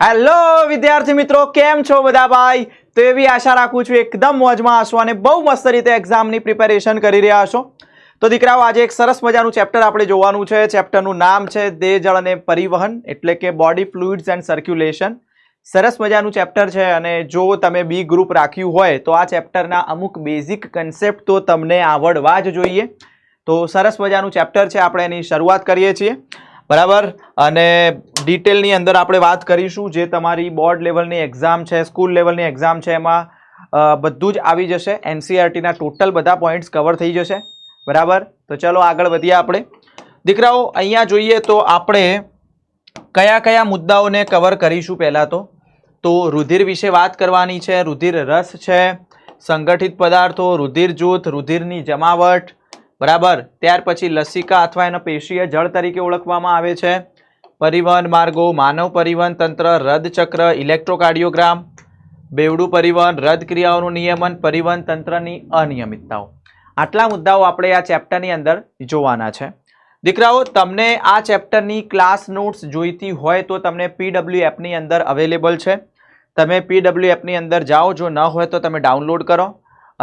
Hello વિદ્યાર્થી મિત્રો, કેમ છો બધા ભાઈ? તો એવી આશા રાખું છું એકદમ મોજમાં હશો અને બહુ મસ્ત રીતે એક્ઝામની પ્રિપેરેશન કરી રહ્યા હશો. તો દીકરાઓ, આજે એક સરસ મજાનું ચેપ્ટર આપણે જોવાનું છે. ચેપ્ટરનું નામ છે દેહ, જળ અને પરિવહન, એટલે કે બોડી ફ્લુઇડ્સ એન્ડ સર્ક્યુલેશન. સરસ મજાનું ચેપ્ટર છે અને જો તમે બી ગ્રુપ રાખ્યું હોય તો આ ચેપ્ટરના અમુક બેઝિક કન્સેપ્ટ તો તમને આવડવા જ જોઈએ. તો સરસ મજાનું ચેપ્ટર છે, આપણે એની શરૂઆત કરીએ છીએ. બરાબર. અને ડિટેલની અંદર આપણે વાત કરીશું. જે તમારી બોર્ડ લેવલની એક્ઝામ છે, સ્કૂલ લેવલની એક્ઝામ છે, એમાં બધું જ આવી જશે. એનસીઈઆરટીના ટોટલ બધા પોઈન્ટ્સ કવર થઈ જશે. બરાબર. તો ચલો આગળ વધીએ આપણે. દીકરાઓ, અહીંયા જોઈએ તો આપણે કયા કયા મુદ્દાઓને કવર કરીશું. પહેલા તો રુધિર વિશે વાત કરવાની છે. રુધિર રસ છે, સંગઠિત પદાર્થો, રુધિર જૂથ, રુધિરની જમાવટ. બરાબર. ત્યાર પછી લસિકા અથવા એનો પેશીય જળ તરીકે ઓળખવામાં આવે છે. પરિવહન માર્ગો, માનવ પરિવહન તંત્ર, હૃદ ચક્ર, ઇલેક્ટ્રોકાર્ડિયોગ્રામ, બેવડું પરિવહન, હૃદ ક્રિયાઓનું નિયમન, પરિવહન તંત્રની અનિયમિતતાઓ. આટલા મુદ્દાઓ આપણે આ ચેપ્ટરની અંદર જોવાના છે. દીકરાઓ, તમને આ ચેપ્ટરની ક્લાસ નોટ્સ જોઈતી હોય તો તમને પીડબ્લ્યુ એપની અંદર અવેલેબલ છે. તમે પીડબ્લ્યુ એપની અંદર જાઓ. જો ન હોય તો તમે ડાઉનલોડ કરો.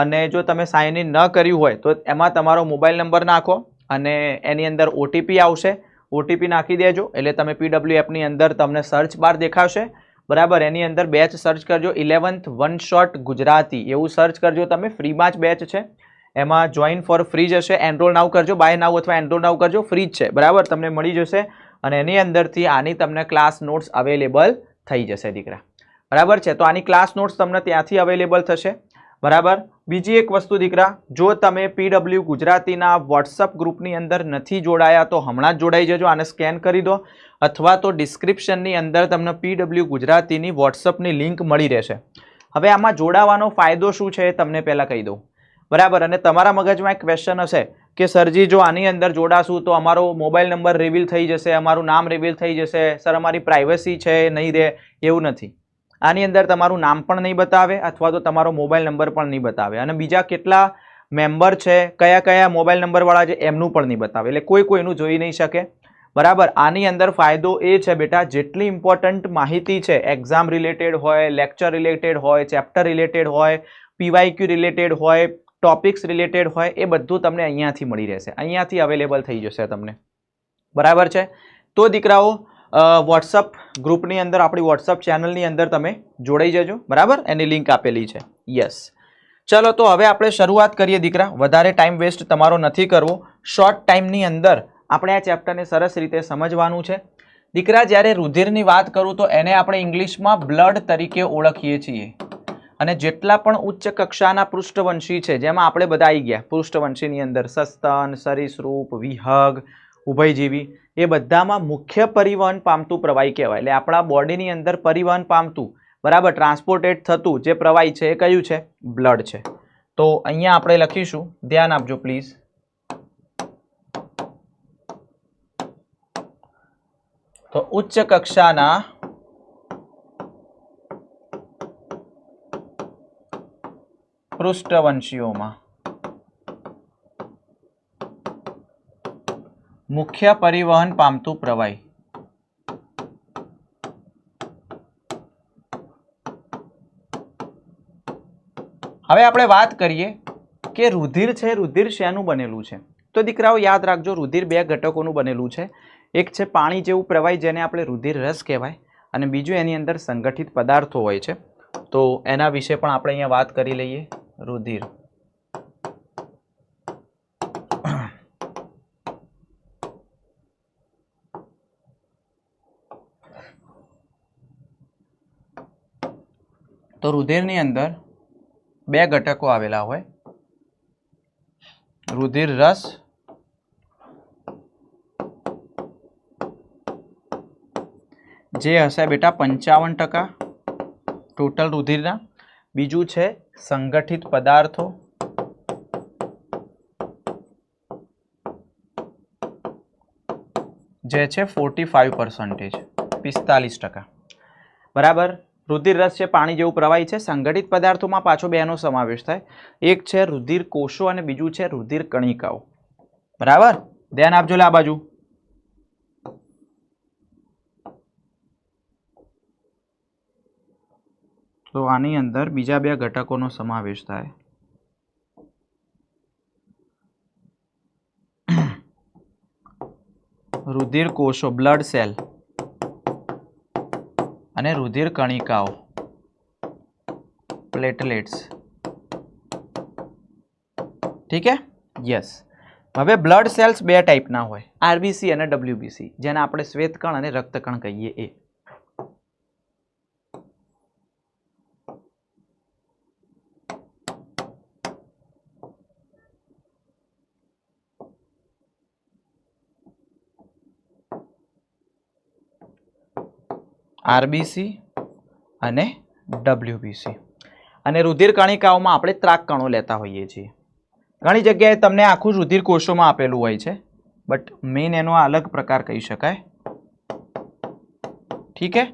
અને જો તમે સાઇન ઇન ન કર્યું હોય તો એમાં તમારો મોબાઈલ નંબર નાખો અને એની અંદર ઓટીપી આવશે. ઓટીપી નાખી દેજો એટલે તમે પીડબ્લ્યુ એપની અંદર તમને સર્ચ બાર દેખાશે. બરાબર. એની અંદર બેચ સર્ચ કરજો, 11th વન શોટ ગુજરાતી એવું સર્ચ કરજો. તમે ફ્રીમાં જ બેચ છે, એમાં જોઈન ફોર ફ્રી જ હશે. એનરોલ નાવ કરજો, બાય નાવ અથવા એનરોલ નાવ કરજો, ફ્રી જ છે. બરાબર. તમને મળી જશે અને એની અંદરથી આની તમને ક્લાસ નોટ્સ અવેલેબલ થઈ જશે દીકરા. બરાબર છે. તો આની ક્લાસ નોટ્સ તમને ત્યાંથી અવેલેબલ થશે. બરાબર. બીજી એક વસ્તુ દીકરા, જો તમે પીડબ્લ્યુ ગુજરાતીના વોટ્સઅપ ગ્રુપની અંદર નથી જોડાયા તો હમણાં જ જોડાઈ જજો. આને સ્કેન કરી દો અથવા તો ડિસ્ક્રિપ્શનની અંદર તમને પીડબ્લ્યુ ગુજરાતીની વોટ્સઅપની લિંક મળી રહેશે. હવે આમાં જોડાવાનો ફાયદો શું છે એ તમને પહેલાં કહી દઉં. બરાબર. અને તમારા મગજમાં એક ક્વેશ્ચન હશે કે સરજી, જો આની અંદર જોડાશું તો અમારો મોબાઈલ નંબર રિવીલ થઈ જશે, અમારું નામ રિવીલ થઈ જશે, સર અમારી પ્રાઇવસી છે નહીં રહે. એવું નથી. આની અંદર તમારું નામ પણ નહીં બતાવે અથવા તો તમારો મોબાઈલ નંબર પણ નહીં બતાવે અને બીજા કેટલા મેમ્બર છે, કયા કયા મોબાઈલ નંબરવાળા છે એમનું પણ નહીં બતાવે. એટલે કોઈનું જોઈ નહીં શકે. બરાબર. આની અંદર ફાયદો એ છે બેટા, જેટલી ઇમ્પોર્ટન્ટ માહિતી છે, એક્ઝામ રિલેટેડ હોય, લેક્ચર રિલેટેડ હોય, ચેપ્ટર રિલેટેડ હોય, પીવાયક્યુ રિલેટેડ હોય, ટોપિક્સ રિલેટેડ હોય, એ બધું તમને અહીંયાથી મળી રહેશે. અહીંયાથી અવેલેબલ થઈ જશે તમને. બરાબર છે. તો દીકરાઓ, વોટ્સઅપ ગ્રુપની અંદર, આપણી વોટ્સઅપ ચેનલની અંદર તમે જોડાઈ જજો. બરાબર. એની લિંક આપેલી છે. યસ. ચલો તો હવે આપણે શરૂઆત કરીએ દીકરા. વધારે ટાઈમ વેસ્ટ તમારો નથી કરવો. શોર્ટ ટાઈમની અંદર આપણે આ ચેપ્ટરને સરસ રીતે સમજવાનું છે. દીકરા, જ્યારે રુધિરની વાત કરું તો એને આપણે ઇંગ્લિશમાં બ્લડ તરીકે ઓળખીએ છીએ. અને જેટલા પણ ઉચ્ચ કક્ષાના પૃષ્ઠવંશી છે, જેમાં આપણે બધા આવી ગયા પૃષ્ઠવંશીની અંદર, સસ્તન, સરીસૃપ, વિહગ, ઉભયજીવી, એ બધામાં મુખ્ય પરિવહન પામતું પ્રવાહી કહેવાય. એટલે આપણા બોડીની અંદર પરિવહન પામતું, બરાબર, ટ્રાન્સપોર્ટેટ થતું જે પ્રવાહી છે એ કયું છે? બ્લડ છે. તો અહીંયા આપણે લખીશું, ધ્યાન આપજો પ્લીઝ. તો ઉચ્ચ કક્ષાના પૃષ્ઠવંશીઓમાં મુખ્ય પરિવહન પામતું પ્રવાહી. હવે આપણે વાત કરીએ કે રુધિર છે, રુધિર શેનું બનેલું છે? તો દીકરાઓ યાદ રાખજો, રુધિર બે ઘટકોનું બનેલું છે. એક છે પાણી જેવું પ્રવાહી, જેને આપણે રુધિર રસ કહેવાય, અને બીજું એની અંદર સંગઠિત પદાર્થો હોય છે. તો એના વિશે પણ આપણે અહીંયા વાત કરી લઈએ. રુધિર. તો રુધિરની અંદર બે ઘટકો આવેલા હોય, રુધિર રસ જે હશે બેટા 55% ટોટલ રુધિરના. બીજું છે સંગઠિત પદાર્થો જે છે 45%, 45%. બરાબર. રુધિર રસ છે પાણી જેવું પ્રવાહી છે. સંગઠિત પદાર્થોમાં પાછો બેનો સમાવેશ થાય. એક છે રુધિર કોષો અને બીજું છે રુધિર કણિકાઓ. બરાબર. ધ્યાન આપજો લે આ બાજુ. તો આની અંદર બીજા બે ઘટકોનો સમાવેશ થાય. રુધિર કોષો, બ્લડ સેલ અને રુધિર કણિકાઓ, પ્લેટલેટ્સ. ઠીક હે? યસ. હવે બ્લડ સેલ્સ બે ટાઈપના હોય, આરબીસી અને ડબ્લ્યુબીસી, જેને આપણે શ્વેતકણ અને રક્તકણ કહીએ એ. આરબીસી અને ડબ્લ્યુબીસી. અને રુધિર કણિકાઓમાં આપણે ત્રાક કણો લેતા હોઈએ છીએ. ઘણી જગ્યાએ તમને આખું રુધિર કોષોમાં આપેલું હોય છે, બટ મેઇન એનો અલગ પ્રકાર કહી શકાય. ઠીક હે?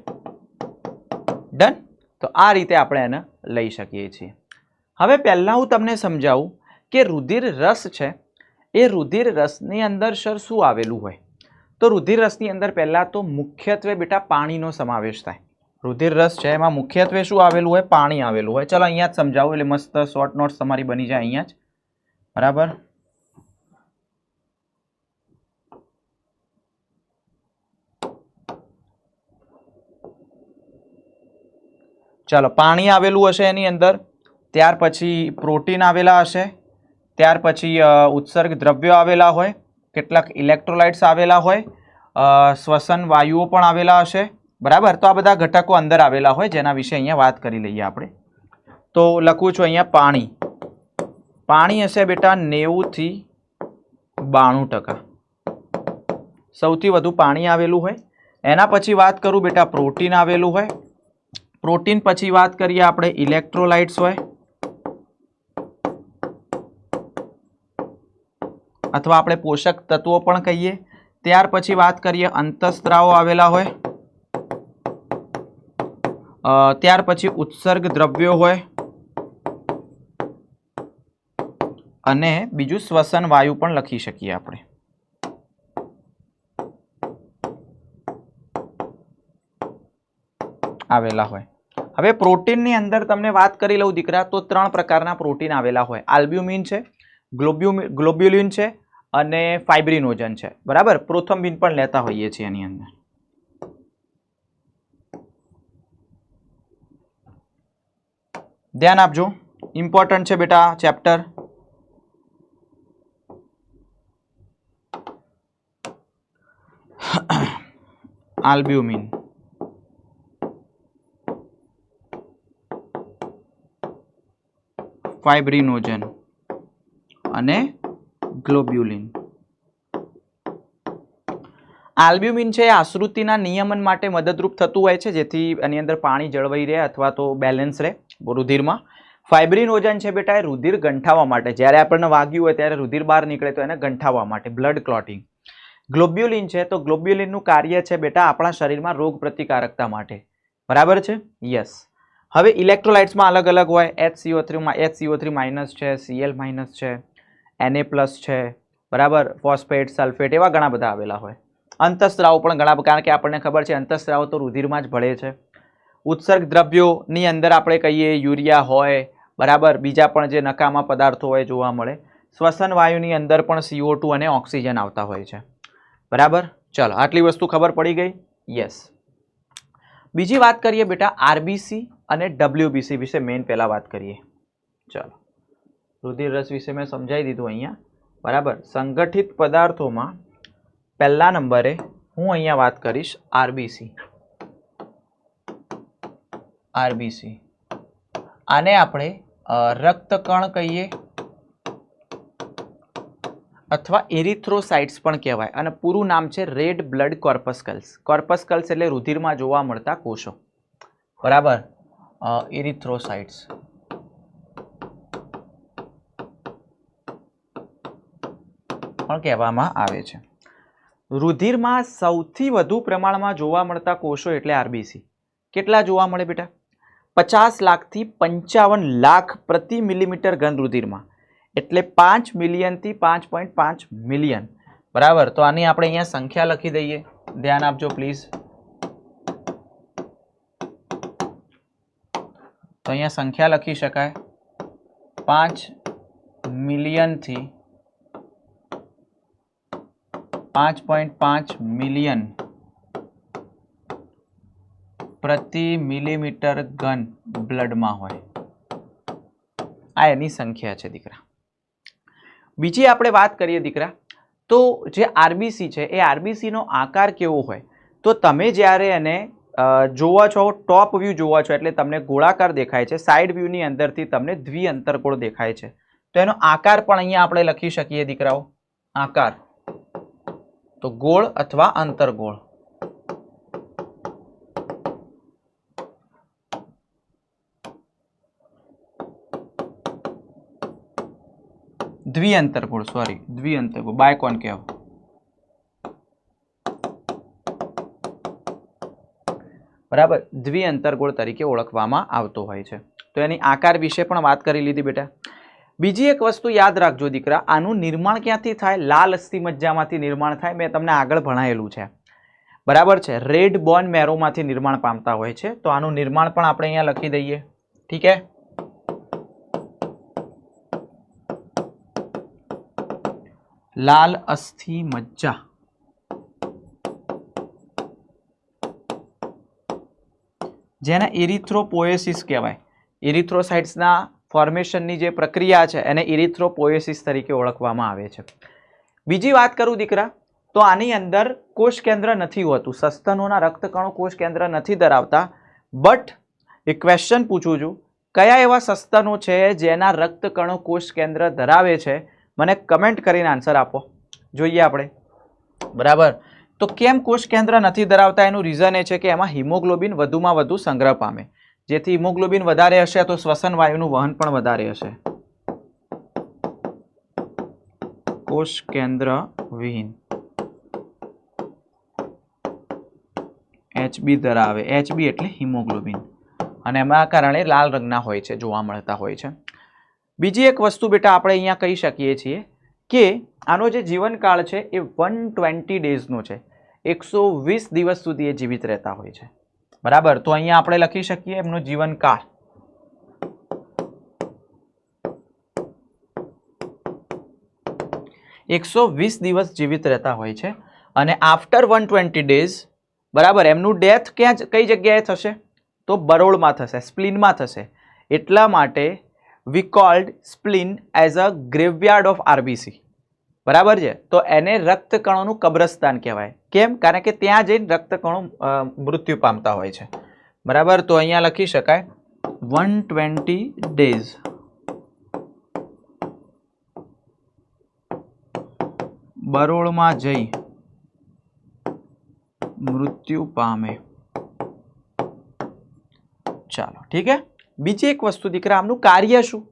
ડન. તો આ રીતે આપણે એને લઈ શકીએ છીએ. હવે પહેલા હું તમને સમજાવું કે રુધિર રસ છે, એ રુધિર રસની અંદર સર શું આવેલું હોય? તો રુધિર રસની અંદર પહેલા તો મુખ્યત્વે બેટા પાણીનો સમાવેશ થાય. રુધિર રસ છે એમાં મુખ્યત્વે શું આવેલું હોય? પાણી આવેલું હોય. ચલો અહીંયા જ સમજાવું એટલે મસ્ત શોર્ટ નોટ્સ તમારી બની જાય અહીંયા જ. બરાબર. ચાલો, પાણી આવેલું હશે એની અંદર, ત્યાર પછી પ્રોટીન આવેલા હશે, ત્યાર પછી ઉત્સર્ગ દ્રવ્યો આવેલા હોય, કેટલાક ઇલેક્ટ્રોલાઇટ્સ આવેલા હોય, શ્વસન વાયુઓ પણ આવેલા હશે. બરાબર. તો આ બધા ઘટકો અંદર આવેલા હોય જેના વિશે અહીંયા વાત કરી લઈએ આપણે. તો લખું છું અહીંયા પાણી. પાણી હશે બેટા 90 થી 92%. સૌથી વધુ પાણી આવેલું હોય. એના પછી વાત કરું બેટા પ્રોટીન આવેલું હોય. પ્રોટીન પછી વાત કરીએ આપણે ઇલેક્ટ્રોલાઇટ્સ હોય, અથવા આપણે પોષક તત્વો પણ કહીએ. ત્યાર પછી વાત કરીએ અંતઃસ્ત્રાવો આવેલા હોય, ત્યાર પછી ઉત્સર્ગ દ્રવ્યો હોય, અને બીજું શ્વસન વાયુ પણ લખી શકીએ આપણે. આવેલા હોય. હવે પ્રોટીનની અંદર તમને વાત કરી લઉં દીકરા, તો 3 પ્રકારના પ્રોટીન આવેલા હોય. આલ્બ્યુમિન છે, ગ્લોબ્યુલિન છે અને ફાઇબ્રિનોજન છે. બરાબર. પ્રોથમ્બિન પણ લેતા હોઈએ છીએ એની અંદર. ધ્યાન આપજો, ઇમ્પોર્ટન્ટ છે બેટા ચેપ્ટર. આલ્બ્યુમિન, ફાઇબ્રિનોજન અને ગ્લોબ્યુલિન. આલ્બ્યુમિન છે આશ્રુતિના નિયમન માટે મદદરૂપ થતું હોય છે, જેથી એની અંદર પાણી જળવાઈ રહે અથવા તો બેલેન્સ રહે રુધિરમાં. ફાઇબ્રિનોજન છે બેટા એ રુધિર ગંઠાવવા માટે, જ્યારે આપણને વાગ્યું હોય ત્યારે રુધિર બહાર નીકળે તો એને ગંઠાવવા માટે, બ્લડ ક્લોટિંગ. ગ્લોબ્યુલિન છે, તો ગ્લોબ્યુલિનનું કાર્ય છે બેટા આપણા શરીરમાં રોગ પ્રતિકારકતા માટે. બરાબર છે? યસ. હવે ઇલેક્ટ્રોલાઇટ્સમાં અલગ અલગ હોય. HCO3 માઇનસ છે, Cl માઇનસ છે, Na+ છે. બરાબર. ફોસ્ફેટ, સલ્ફેટ એવા ઘણા બધા આવેલા હોય. અંતઃસ્ત્રાવો પણ ઘણા, કારણ કે આપણને ખબર છે અંતઃસ્ત્રાવો તો રુધિરમાં જ ભળે છે. ઉત્સર્ગ દ્રવ્યોની અંદર આપણે કહીએ યુરિયા હોય. બરાબર. બીજા પણ જે નકામા પદાર્થો હોય જોવા મળે. શ્વસન વાયુની અંદર પણ CO2 અને ઓક્સિજન આવતા હોય છે. બરાબર. ચલો, આટલી વસ્તુ ખબર પડી ગઈ. યસ. બીજી વાત કરીએ બેટા આરબીસી અને ડબ્લ્યુબીસી વિશે. મેઇન પહેલા વાત કરીએ. ચલો, રુધિર રસ વિશે મેં સમજાવી દીધું અહીંયા. બરાબર. સંગઠિત પદાર્થોમાં પહેલા નંબરે હું અહીંયા વાત કરીશ આરબીસી. આરબીસી આને આપણે રક્તકણ કહીએ અથવા એરિથ્રોસાઇટ્સ પણ કહેવાય, અને પૂરું નામ છે રેડ બ્લડ કોર્પસ્કલ્સ. કોર્પસ્કલ્સ એટલે રુધિરમાં જોવા મળતા કોષો. બરાબર. એરિથ્રોસાઇટ્સ. પણ કહેવામાં આવે છે. રુધિરમાં સૌથી વધુ પ્રમાણમાં જોવા મળતા કોષો એટલે આરબીસી. કેટલા જોવા મળે બેટા? 50 લાખથી 55 લાખ પ્રતિ મિલીમીટર ઘન રુધિરમાં, એટલે 5 મિલિયનથી 5.5 મિલિયન. બરાબર. તો આની આપણે અહીંયા સંખ્યા લખી દઈએ. ધ્યાન આપજો પ્લીઝ. તો અહીંયા સંખ્યા લખી શકાય 5 મિલિયનથી 5.5 મિલિયન પ્રતિ મિલીમીટર ઘન બ્લડમાં હોય, આ એની સંખ્યા છે દીકરા. બીજી આપણે વાત કરીએ દીકરા, તો જે આરબીસી છે એ આરબીસીનો આકાર કેવો હોય, તો તમે જ્યારે એને જોવો છો, ટોપ વ્યૂ જોવો છો એટલે તમને ગોળાકાર દેખાય છે, સાઈડ વ્યૂની અંદરથી તમને દ્વિઅંતરગોળ દેખાય છે. તો એનો આકાર પણ અહીંયા આપણે લખી શકીએ દીકરાઓ, આકાર તો ગોળ અથવા અંતરગોળ. દ્વિઅંતરગોળ, સોરી દ્વિઅંતરગોળ, બાયકોન્કેવ. બરાબર, દ્વિઅંતરગોળ તરીકે ઓળખવામાં આવતો હોય છે. તો એની આકાર વિશે પણ વાત કરી લીધી બેટા. બીજી એક વસ્તુ યાદ રાખજો દીકરા, આનું નિર્માણ ક્યાંથી થાય? લાલ અસ્થિ મજ્જામાંથી નિર્માણ થાય. મેં તમને આગળ ભણાયેલું છે, બરાબર છે. રેડ બોન મેરોમાંથી નિર્માણ પામતા હોય છે. તો આનું નિર્માણ પણ આપણે અહીંયા લખી દઈએ. ઠીક છે. લાલ અસ્થિ મજ્જા, જેને ઇરિથ્રોપોએસિસ કહેવાય. ઇરિથ્રોસાઇટ્સના ફોર્મેશનની જે પ્રક્રિયા છે એને ઇરિથ્રોપોએસિસ તરીકે ઓળખવામાં આવે છે. બીજી વાત કરું દીકરા, તો આની અંદર કોષ કેન્દ્ર નથી હોતું. સસ્તનોના રક્તકણો કોષ કેન્દ્ર નથી ધરાવતા. બટ એક ક્વેશ્ચન પૂછું છું, કયા એવા સસ્તનો છે જેના રક્તકણો કોષ કેન્દ્ર ધરાવે છે? મને કમેન્ટ કરીને આન્સર આપો, જોઈએ આપણે. બરાબર, તો કેમ કોષ કેન્દ્ર નથી ધરાવતા? એનું રીઝન એ છે કે એમાં હિમોગ્લોબિન વધુમાં વધુ સંગ્રહ પામે. જેથી હિમોગ્લોબિન વધારે હશે તો શ્વસન વાયુનું વહન પણ વધારે હશે. કોષ કેન્દ્ર વિહીન HB ધરાવે. HB એટલે હિમોગ્લોબિન, અને એમાં કારણે લાલ રંગના હોય છે, જોવા મળતા હોય છે. બીજી એક વસ્તુ બેટા આપણે અહીંયા કહી શકીએ છીએ કે આનો જે જીવનકાળ છે એ 120 ડેઝનો છે. 120 દિવસ સુધી એ જીવિત રહેતા હોય છે. બરાબર, તો અહીંયા આપણે લખી શકીએ એમનો જીવનકાળ. ,120 દિવસ જીવિત રહેતા હોય છે. અને આફ્ટર 120 ડેઝ, બરાબર, એમનું ડેથ કઈ જગ્યાએ થશે? તો બરોળમાં થશે, સ્પ્લીનમાં થશે. એટલા માટે we called spleen as a graveyard of RBC. બરાબર છે. તો એને રક્તકણોનું કબ્રસ્તાન કહેવાય. કેમ? કારણ કે ત્યાં જઈને રક્તકણો મૃત્યુ પામતા હોય છે. બરાબર, તો અહીંયા લખી શકાય 120 days બરોળમાં જઈ મૃત્યુ પામે. ચાલો, ઠીક છે. બીજી એક વસ્તુ દીકરા, આમનું કાર્ય શું?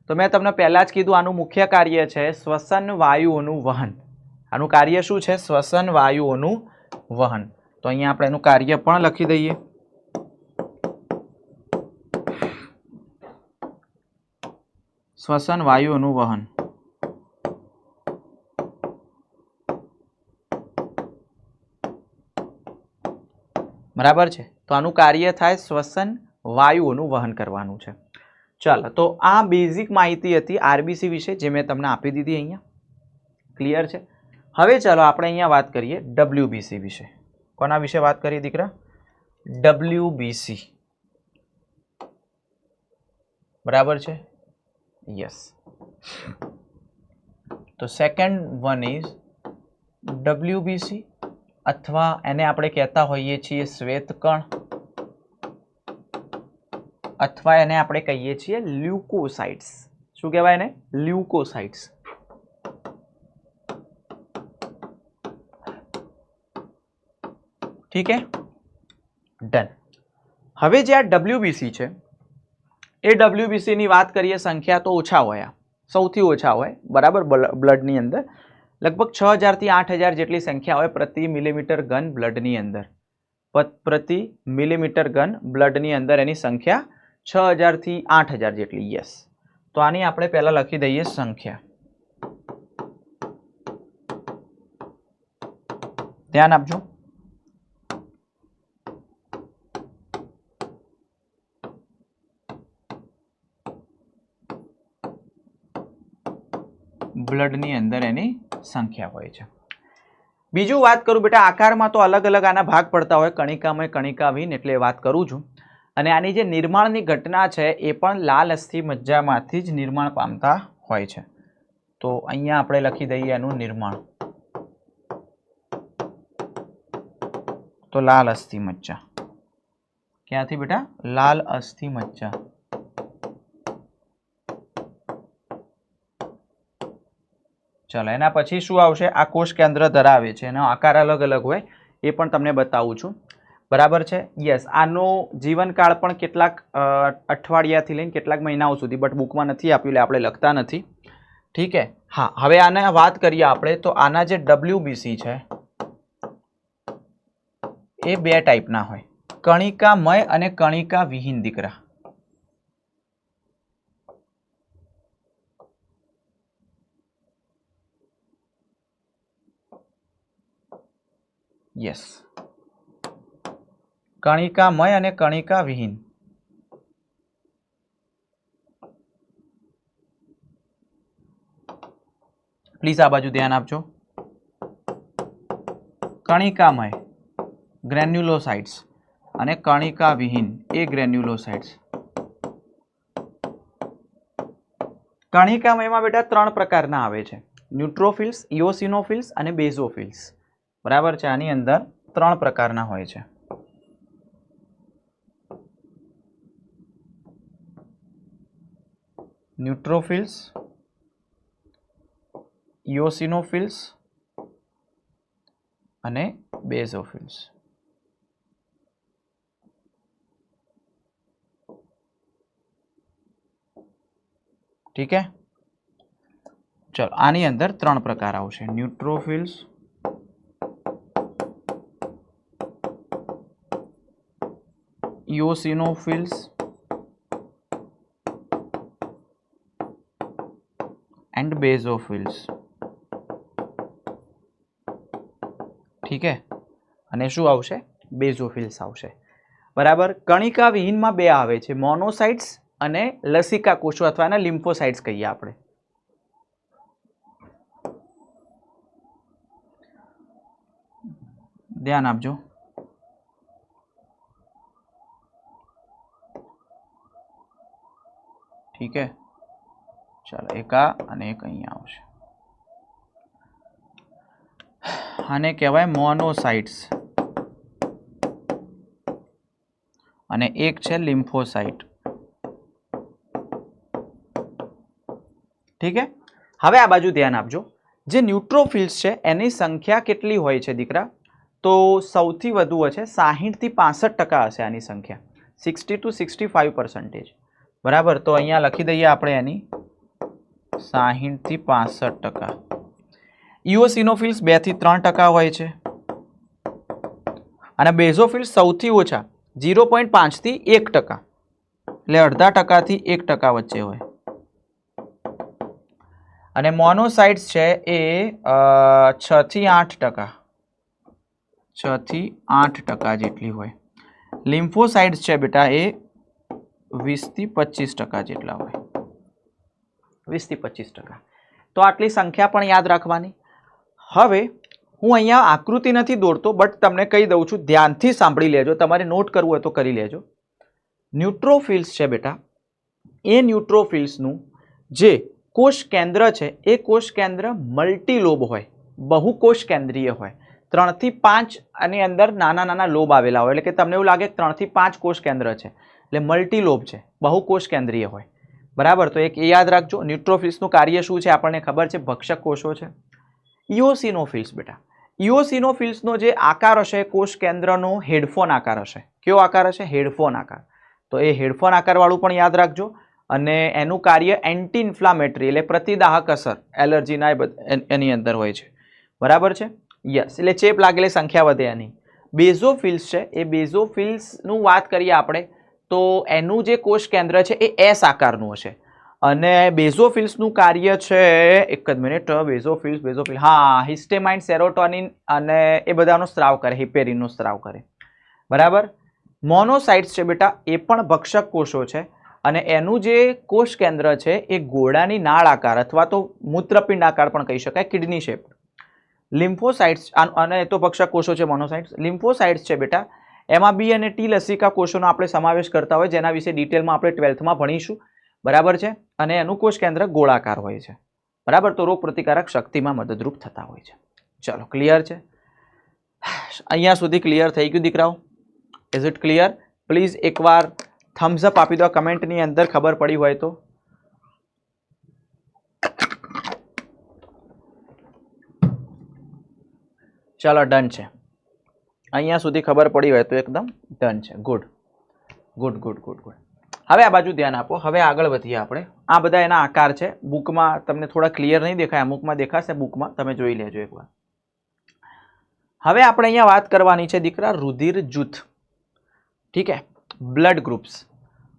તો મેં તમને પહેલા જ કીધું, આનું મુખ્ય કાર્ય છે શ્વસન વાયુઓનું વહન. આનું કાર્ય શું છે? શ્વસન વાયુઓનું વહન. તો અહીંયા આપણે એનું કાર્ય પણ લખી દઈએ. શ્વસન વાયુઓનું વહન. બરાબર છે. તો આનું કાર્ય થાય શ્વસન વાયુઓનું વહન કરવાનું છે. ચાલો, તો આ બેઝિક માહિતી હતી આરબીસી વિશે, જે મેં તમને આપી દીધી અહીંયા. ક્લિયર છે? હવે ચાલો આપણે અહીંયા વાત કરીએ ડબલ્યુબીસી વિશે. કોના વિશે વાત કરીએ દીકરા? ડબલ્યુબીસી. બરાબર છે? યસ. તો સેકન્ડ વન ઇઝ ડબલ્યુબીસી, અથવા એને આપણે કહેતા હોઈએ છીએ શ્વેતકણ, અથવા એને આપણે કહીએ છીએ લ્યુકોસાઇટ્સ. શું કહેવાય એને? લ્યુકોસાઇટ્સ. ઠીક હે, ડન. હવે જે આ ડબલ્યુબીસી છે એ ડબલ્યુબીસી ની વાત કરીએ, સંખ્યા તો ઓછા હોય, સૌથી ઓછા હોય. બરાબર, બ્લડની અંદર લગભગ 6000 થી 8000 જેટલી સંખ્યા હોય પ્રતિ મિલીમીટર ઘન બ્લડની અંદર. પ્રતિ મિલીમીટર ઘન બ્લડની અંદર એની સંખ્યા 6000 થી 8000 જેટલી. યસ. તો આની આપણે પહેલા લખી દઈએ સંખ્યા. ધ્યાન આપજો. બ્લડની અંદર એની સંખ્યા હોય છે. બીજું વાત કરું બેટા, આકારમાં તો અલગ અલગ આના ભાગ પડતા હોય, કણિકામય, કણિકાવિહીન, એટલે વાત કરું છું. અને આની જે નિર્માણની ઘટના છે એ પણ લાલ અસ્થિ મજ્જામાંથી જ નિર્માણ પામતા હોય છે. તો અહીંયા આપણે લખી દઈએ એનું નિર્માણ. તો લાલ અસ્થિ મજ્જા ક્યાંથી બેટા? લાલ અસ્થિ મજ્જા. ચલો એના પછી શું આવશે? આ કોષ કેન્દ્ર ધરાવે છે, એનો આકાર અલગ અલગ હોય એ પણ તમને બતાવું છું. બરાબર છે? યસ. આનો જીવનકાળ પણ કેટલાક અઠવાડિયાથી લઈને કેટલાક મહિનાઓ સુધી, બટ બુકમાં નથી આપ્યું એટલે આપણે લખતા નથી. ઠીક હે? હા, હવે આને વાત કરીએ આપણે તો આના જે WBC છે એ બે ટાઈપના હોય, કણિકામય અને કણિકા વિહીન દીકરા. યસ, કણિકામય અને કણિકા વિહીન. પ્લીઝ આ બાજુ ધ્યાન આપજો. કણિકામય ગ્રેન્યુલોસાઇટ્સ અને કણિકા વિહીન એ ગ્રેન્યુલોસાઇટ્સ. કણિકામયમાં બેટા ત્રણ પ્રકારના આવે છે, ન્યુટ્રોફિલ્સ, ઇઓસિનોફિલ્સ અને બેઝોફિલ્સ. બરાબર છે? આની અંદર ત્રણ પ્રકારના હોય છે. ન્યુટ્રોફિલ્સ, ઇઓસિનોફિલ્સ અને બેઝોફિલ્સ. ઠીક હે? ચલો આની અંદર ત્રણ પ્રકાર આવશે, ન્યુટ્રોફિલ્સ, ઇઓસિનોફિલ્સ એન્ડ બેઝોફિલ્સ. ઠીક હે? અને શું આવશે? બેઝોફિલ્સ આવશે. બરાબર. કણિકા વિહીનમાં બે આવે છે, મોનોસાઇટ્સ અને લસિકા કોષો અથવા એના લિમ્ફોસાઇટ્સ કહીએ આપણે. ધ્યાન આપજો. ઠીક હે? ચાલો એક આ અને એક અહીંયા આવશે. આને કહેવાય મોનોસાઇટ્સ અને એક છે લિમ્ફોસાઇટ. ઠીક હે? હવે આ બાજુ ધ્યાન આપજો. જે ન્યુટ્રોફિલ્સ છે એની સંખ્યા કેટલી હોય છે દીકરા? તો સૌથી વધુ હશે 60 થી 65% હશે આની સંખ્યા, 60 to 65%. બરાબર? તો અહીંયા લખી દઈએ આપણે એની 60 થી 65%. ઇઓસિનોફિલ્સ 2 થી 3% હોય છે અને બેઝોફિલ્સ સૌથી ઓછા 0.5 થી 1%, એટલે અડધા ટકાથી 1% વચ્ચે હોય. અને મોનોસાઇટ્સ છે એ 6 થી 8%, 6 થી 8% જેટલી હોય. લિમ્ફોસાઇટ્સ છે બેટા એ 20 થી 25% જેટલા હોય, 20 થી 25%. તો આટલી સંખ્યા પણ યાદ રાખવાની. હવે હું અહીંયા આકૃતિ નથી દોરતો, બટ તમને કહી દઉં છું, ધ્યાનથી સાંભળી લેજો. તમારે નોટ કરવું હોય તો કરી લેજો. ન્યુટ્રોફિલ્સ છે બેટા, એ ન્યુટ્રોફિલ્સનું જે કોષ કેન્દ્ર છે એ કોષ કેન્દ્ર મલ્ટીલોબ હોય, બહુકોષ કેન્દ્રીય હોય. 3 થી 5 આની અંદર નાના નાના લોબ આવેલા હોય, એટલે કે તમને એવું લાગે 3 થી 5 કોષ કેન્દ્ર છે, એટલે મલ્ટીલોબ છે, બહુકોષ કેન્દ્રીય હોય. બરાબર? તો એક એ યાદ રાખજો. ન્યુટ્રોફિલ્સનું કાર્ય શું છે આપણને ખબર છે, ભક્ષક કોષો છે. ઇઓસિનોફિલ્સ બેટા, ઇઓસિનોફિલ્સનો જે આકાર હશે કોષ કેન્દ્રનો હેડફોન આકાર હશે. કેવો આકાર હશે? હેડફોન આકાર. તો એ હેડફોન આકારવાળું પણ યાદ રાખજો. અને એનું કાર્ય એન્ટી ઇન્ફ્લામેટરી એટલે પ્રતિદાહક અસર એલર્જીના એની અંદર હોય છે. બરાબર છે? યસ. એટલે ચેપ લાગેલી સંખ્યા વધે એની. બેઝોફિલ્સ છે, એ બેઝોફિલ્સનું વાત કરીએ આપણે તો એનું જે કોષ કેન્દ્ર છે એ એસ આકારનું હશે. અને બેઝોફિલ્સનું કાર્ય છે, એક જ મિનિટ, બેઝોફિલ્સ હા, હિસ્ટેમાઇન, સેરોટોનિન અને એ બધાનો સ્ત્રાવ કરે, હિપેરિનનો સ્ત્રાવ કરે. બરાબર? મોનોસાઇટ્સ છે બેટા, એ પણ ભક્ષક કોષો છે અને એનું જે કોષ કેન્દ્ર છે એ ગોળાની નાળ આકાર અથવા તો મૂત્રપિંડ આકાર પણ કહી શકાય, કિડની શેપ. લિમ્ફોસાઇટ્સ અને તો ભક્ષક કોષો છે મોનોસાઇટ્સ. લિમ્ફોસાઇટ્સ છે બેટા, એમાં બી અને ટી લસિકા કોષોનો આપણે સમાવેશ કરતા હોય, જેના વિશે ડિટેલમાં આપણે 12થમાં ભણીશું. બરાબર છે. અને એનું કોષ કેન્દ્ર ગોળાકાર હોય છે. બરાબર. તો રોગ પ્રતિકારક શક્તિમાં મદદરૂપ થતા હોય છે. ચલો, ક્લિયર છે? અહીંયા સુધી ક્લિયર થઈ ગયું દીકરાઓ? Is it clear? પ્લીઝ એકવાર થમ્સ અપ આપી દો કમેન્ટની અંદર ખબર પડી હોય તો. ચલો, ડન છે. અહીંયા સુધી ખબર પડી હોય તો એકદમ ડન છે. Good good good good good. હવે આ બાજુ ધ્યાન આપો. હવે આગળ વધીએ આપણે. આ બધા એના આકાર છે. બુકમાં તમને થોડા ક્લિયર નહીં દેખાય, અમુકમાં દેખાશે, બુકમાં તમે જોઈ લેજો એકવાર. હવે આપણે અહીંયા વાત કરવાની છે દીકરા રુધિર જૂથ. ઠીક છે, બ્લડ ગ્રુપ્સ.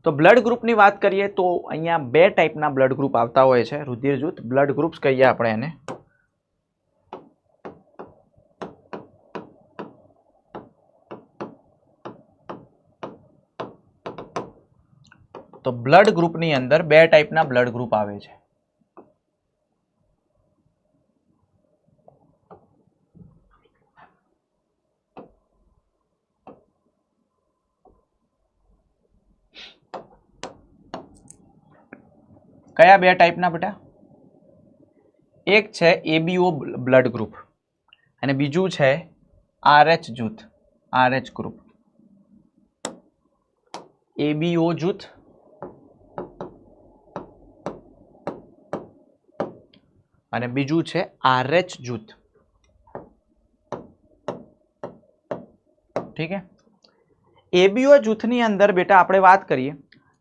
તો બ્લડ ગ્રુપની વાત કરીએ તો અહીંયા બે ટાઈપના બ્લડ ગ્રુપ આવતા હોય છે. રુધિર જૂથ બ્લડ ગ્રુપ્સ કહીએ આપણે એને. તો બ્લડ ગ્રુપની અંદર બે ટાઈપના બ્લડ ગ્રુપ આવે છે. કયા બે ટાઈપના બેટા? એક છે એબીઓ બ્લડ ગ્રુપ અને બીજું છે આરએચ જૂથ, આરએચ ગ્રુપ. એબીઓ જૂથ અને બીજું છે આરએચ જૂથ. ઠીક છે. એબીઓ જૂથની અંદર બેટા આપણે વાત કરીએ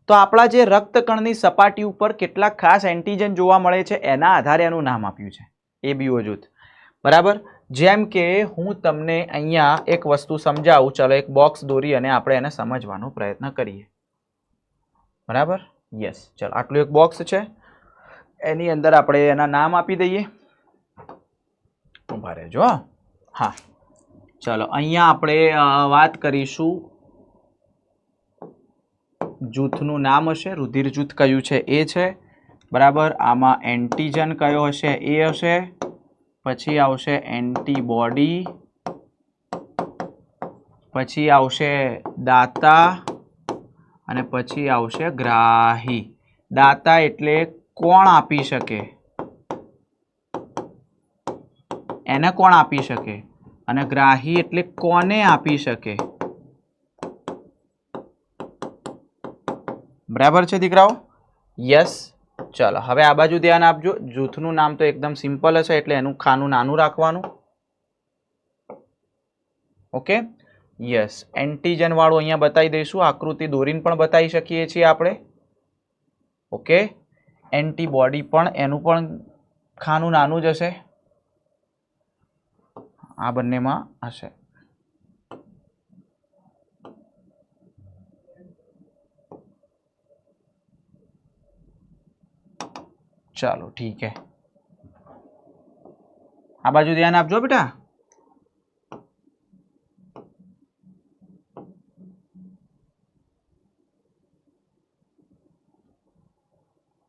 તો આપણા જે રક્તકણની સપાટી ઉપર કેટલાક ખાસ એન્ટીજન જોવા મળે છે એના આધારે એનું નામ આપ્યું છે એબીઓ જૂથ. બરાબર. જેમ કે હું તમને અહીંયા એક વસ્તુ સમજાવું. ચલો, એક બોક્સ દોરી અને આપણે એને સમજવાનો પ્રયત્ન કરીએ. બરાબર. યસ. ચલો, આટલું એક બોક્સ છે, એની અંદર આપણે એના નામ આપી દઈએ. ઉભા રહેજો. હા, ચલો, અહીંયા આપણે વાત કરીશું. જૂથનું નામ હશે, રુધિર જૂથ કયું છે એ છે. બરાબર. આમાં એન્ટીજન કયો હશે એ હશે. પછી આવશે એન્ટીબોડી, પછી આવશે દાતા અને પછી આવશે ગ્રાહી. દાતા એટલે કોણ આપી શકે, એને કોણ આપી શકે, અને ગ્રાહી એટલે કોને આપી શકે. બરાબર છે દીકરાઓ? યસ. ચલો, હવે આ બાજુ ધ્યાન આપજો. જૂથનું નામ તો એકદમ સિમ્પલ હશે એટલે એનું ખાનું નાનું રાખવાનું. ઓકે. યસ. એન્ટીજન વાળું અહીંયા બતાવી દઈશું. આકૃતિ દોરીને પણ બતાવી શકીએ છીએ આપણે. ઓકે. એન્ટીબોડી પણ એનું પણ ખાનું નાનું જ હશે. આ બંનેમાં હશે. ચાલો, ઠીક है. આ બાજુ ધ્યાન આપજો બેટા.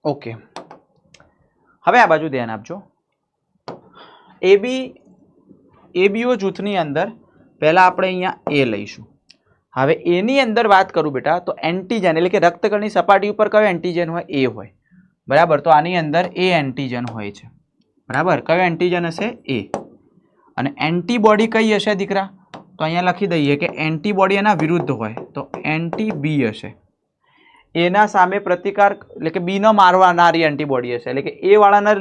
ઓકે. હવે આ બાજુ ધ્યાન આપજો. એબીઓ જૂથની અંદર પહેલા આપણે અહીંયા એ લઈશું. હવે એની અંદર વાત કરું બેટા તો એન્ટીજન એટલે કે રક્તકણની સપાટી ઉપર કયો એન્ટીજન હોય? એ હોય. બરાબર. તો આની અંદર એ એન્ટીજન હોય છે. બરાબર. કયો એન્ટીજન હશે? એ. અને એન્ટીબોડી કઈ હશે દીકરા? તો અહીંયા લખી દઈએ કે એન્ટીબોડી એના વિરુદ્ધ હોય તો એન્ટી-બી હશે. એના સામે પ્રતિકાર એટલે કે બી ન મારનારી એન્ટીબોડી હશે, એટલે કે એ વાળાને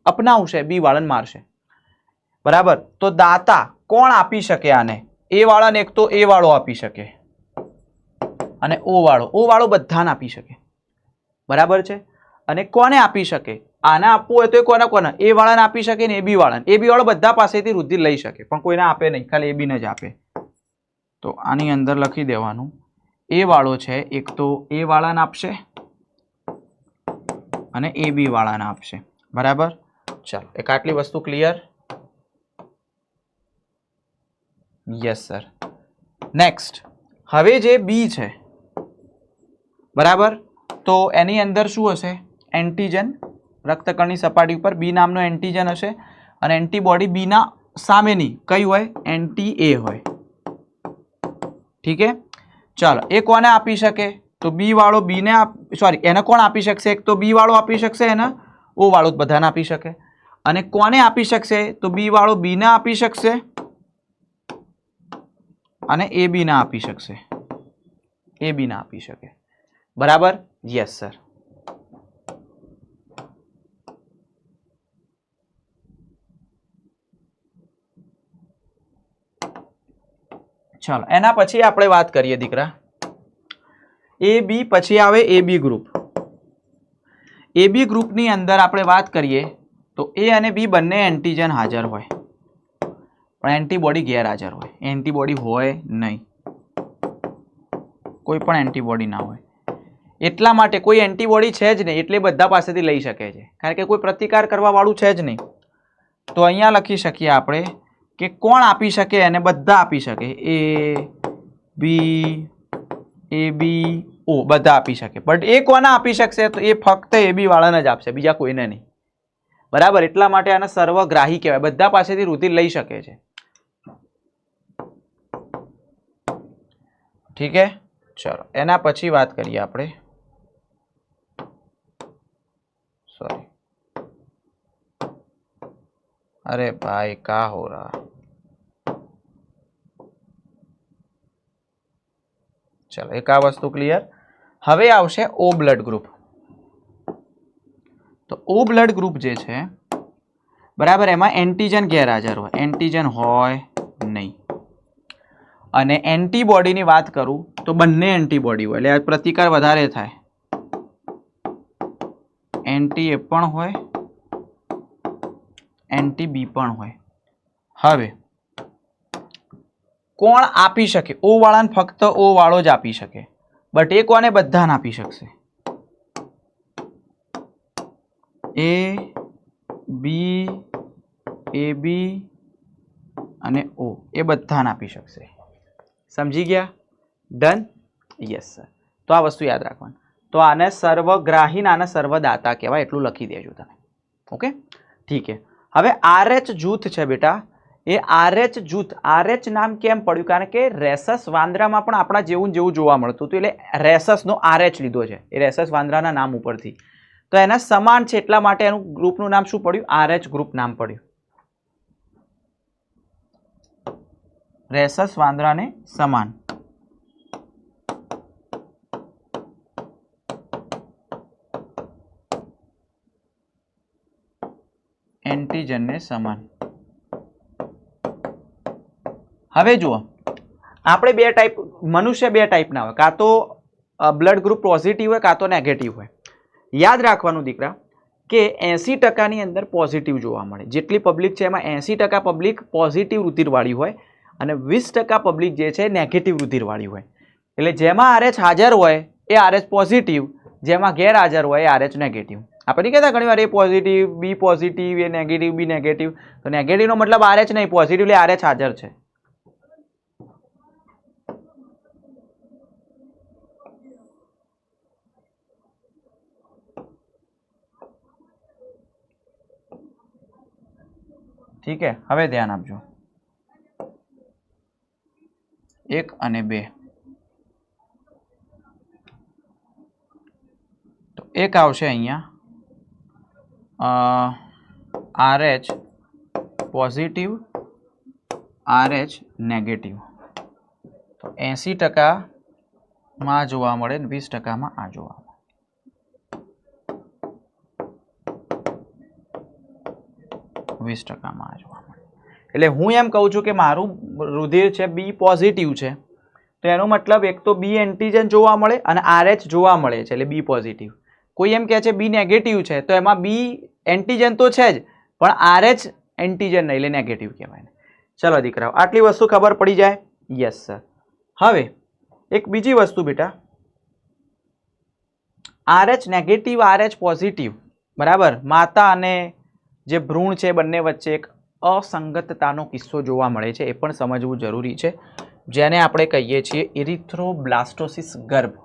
અપનાવશે, બી વાળાને મારશે. બરાબર. તો દાતા કોણ આપી શકે આને? એ વાળાને એક તો એ વાળો આપી શકે અને ઓ વાળો બધાને આપી શકે. બરાબર છે. અને કોને આપી શકે? આને આપવું હોય તો કોને કોને? એ વાળાને આપી શકે ને એ બી વાળાને. એ બી વાળો બધા પાસેથી રુધિર લઈ શકે પણ કોઈને આપે નહીં, ખાલી એ બીને જ આપે. તો આની અંદર લખી દેવાનું એ વાળો છે એક તો એ વાળાને આપશે અને એ બી વાળાને આપશે. બરાબર. ચાલો, એક આટલી વસ્તુ ક્લિયર? Yes sir. નેક્સ્ટ. હવે જે બી છે, બરાબર, તો એની અંદર શું હશે? એન્ટીજન રક્તકણની સપાટી ઉપર બી નામનો એન્ટીજન હશે અને એન્ટીબોડી બીના સામેની કઈ હોય? એન્ટી એ હોય. ઠીક છે, ચાલો એ કોને આપી શકે? તો બી વાળો બીને સોરી એને કોણ આપી શકશે? એક તો બી વાળો આપી શકશે, એને ઓ વાળો બધાને આપી શકે. અને કોને આપી શકશે? તો બી વાળો બીને આપી શકશે અને એ બી ના આપી શકશે, એ બી ના આપી શકે. બરાબર? Yes sir. ચાલો એના પછી આપણે વાત કરીએ દીકરા, એ બી પછી આવે એ બી ગ્રુપ. એ બી ગ્રુપની અંદર આપણે વાત કરીએ તો એ અને બી બંને એન્ટીજન હાજર હોય પણ એન્ટીબોડી ગેરહાજર હોય. એન્ટીબોડી હોય નહીં, કોઈ પણ એન્ટીબોડી ના હોય. એટલા માટે કોઈ એન્ટીબોડી છે જ નહીં એટલે બધા પાસેથી લઈ શકે છે, કારણ કે કોઈ પ્રતિકાર કરવા વાળું છે જ નહીં. તો અહીંયા લખી શકીએ આપણે કે કોણ આપી શકે? એને બધા આપી શકે. એ બી, એ બી, ઓ બધા આપી શકે. બટ એ કોને આપી શકશે? તો એ ફક્ત એ બી વાળાને જ આપશે, બીજા કોઈને નહીં. બરાબર? એટલા માટે આને સર્વગ્રાહી કહેવાય, બધા પાસેથી રુધિર લઈ શકે છે. ઠીક છે, ચલો એના પછી વાત કરીએ આપણે. सॉरी, अरे भाई क्या हो रहा? चलो एक आ वस्तु क्लियर. હવે આવશે ઓ બ્લડ ગ્રુપ. તો ઓ બ્લડ ગ્રુપ જે છે બરાબર, એમાં એન્ટીજન ગેરહાજર હોય, એન્ટીજન હોય નહીં. અને એન્ટીબોડીની વાત કરું તો બંને એન્ટીબોડી હોય એટલે પ્રતિકાર વધારે થાય. એન્ટી એ પણ હોય, એન્ટી બી પણ હોય. હવે કોણ આપી શકે? ઓ વાળાને ફક્ત ઓ વાળો જ આપી શકે, બટ એ કોને? બધાને આપી શકશે. એ બી, એ બી અને ઓ એ બધાને આપી શકશે. સમજી ગયા? ડન? Yes sir. તો આ વસ્તુ યાદ રાખવાનું. તો આને સર્વગ્રાહી, આને સર્વદાતા કહેવાય, એટલું લખી દેજો તમે. ઓકે, ઠીક છે. હવે RH જૂથ છે બેટા, એ RH જૂથ, RH નામ કેમ પડ્યું? કારણ કે રેસસ વાંદરામાં પણ આપણા જેવું જેવું જોવા મળતું હતું એટલે રેસસનો RH લીધો છે, એ રેસસ વાંદરાના નામ ઉપરથી. તો એના સમાન છે એટલા માટે એનું ગ્રુપનું નામ શું પડ્યું? RH ગ્રુપ નામ પડ્યું. રેસસ વાંદરાને સમાન. એન્ટીજનને સમાન. હવે જુઓ, આપણે બે ટાઈપ, મનુષ્ય બે ટાઈપના હોય, કાં તો બ્લડ ગ્રુપ પોઝિટિવ હોય કાં તો નેગેટિવ હોય. યાદ રાખવાનું દીકરા કે 80% અંદર પોઝિટિવ જોવા મળે. જેટલી પબ્લિક છે એમાં 80% પબ્લિક પોઝિટિવ રુધિરવાળી હોય અને 20% પબ્લિક જે છે નેગેટિવ રુધિરવાળી હોય. એટલે જેમાં RH હાજર હોય એ RH પોઝિટિવ, જેમાં ગેરહાજર હોય એ RH નેગેટિવ. આપણે કહેતા ઘણી વાર એ પોઝિટિવ, બી પોઝિટિવ, એ નેગેટિવ, બી નેગેટિવ. તો નેગેટિવનો મતલબ RH નહીં, પોઝિટિવ એટલે RH હાજર છે. ઠીક છે, હવે ધ્યાન આપજો. 1 અને 2. તો એક આવશે અહીંયા RH પોઝિટિવ, RH નેગેટિવ. તો 80% માં જોવા મળે ને 20%માં આ જોવા મળે. એટલે હું એમ કહું છું કે મારું રુધિર છે બી પોઝિટિવ છે, તો એનો મતલબ એક તો બી એન્ટીજન જોવા મળે અને RH જોવા મળે છે એટલે બી પોઝિટિવ. કોઈ એમ કહે છે બી નેગેટિવ છે તો એમાં બી એન્ટીજન તો છે જ પણ RH એન્ટીજન નહીં એટલે નેગેટિવ કહેવાય. ચલો દીકરાઓ, આટલી વસ્તુ ખબર પડી જાય? Yes sir. હવે એક બીજી વસ્તુ બેટા, RH નેગેટિવ, RH પોઝિટિવ, બરાબર, માતા અને જે ભ્રૂણ છે બંને વચ્ચે એક અસંગતતાનો કિસ્સો જોવા મળે છે, એ પણ સમજવું જરૂરી છે, જેને આપણે કહીએ છીએ ઇરિથ્રોબ્લાસ્ટોસિસ ગર્ભ.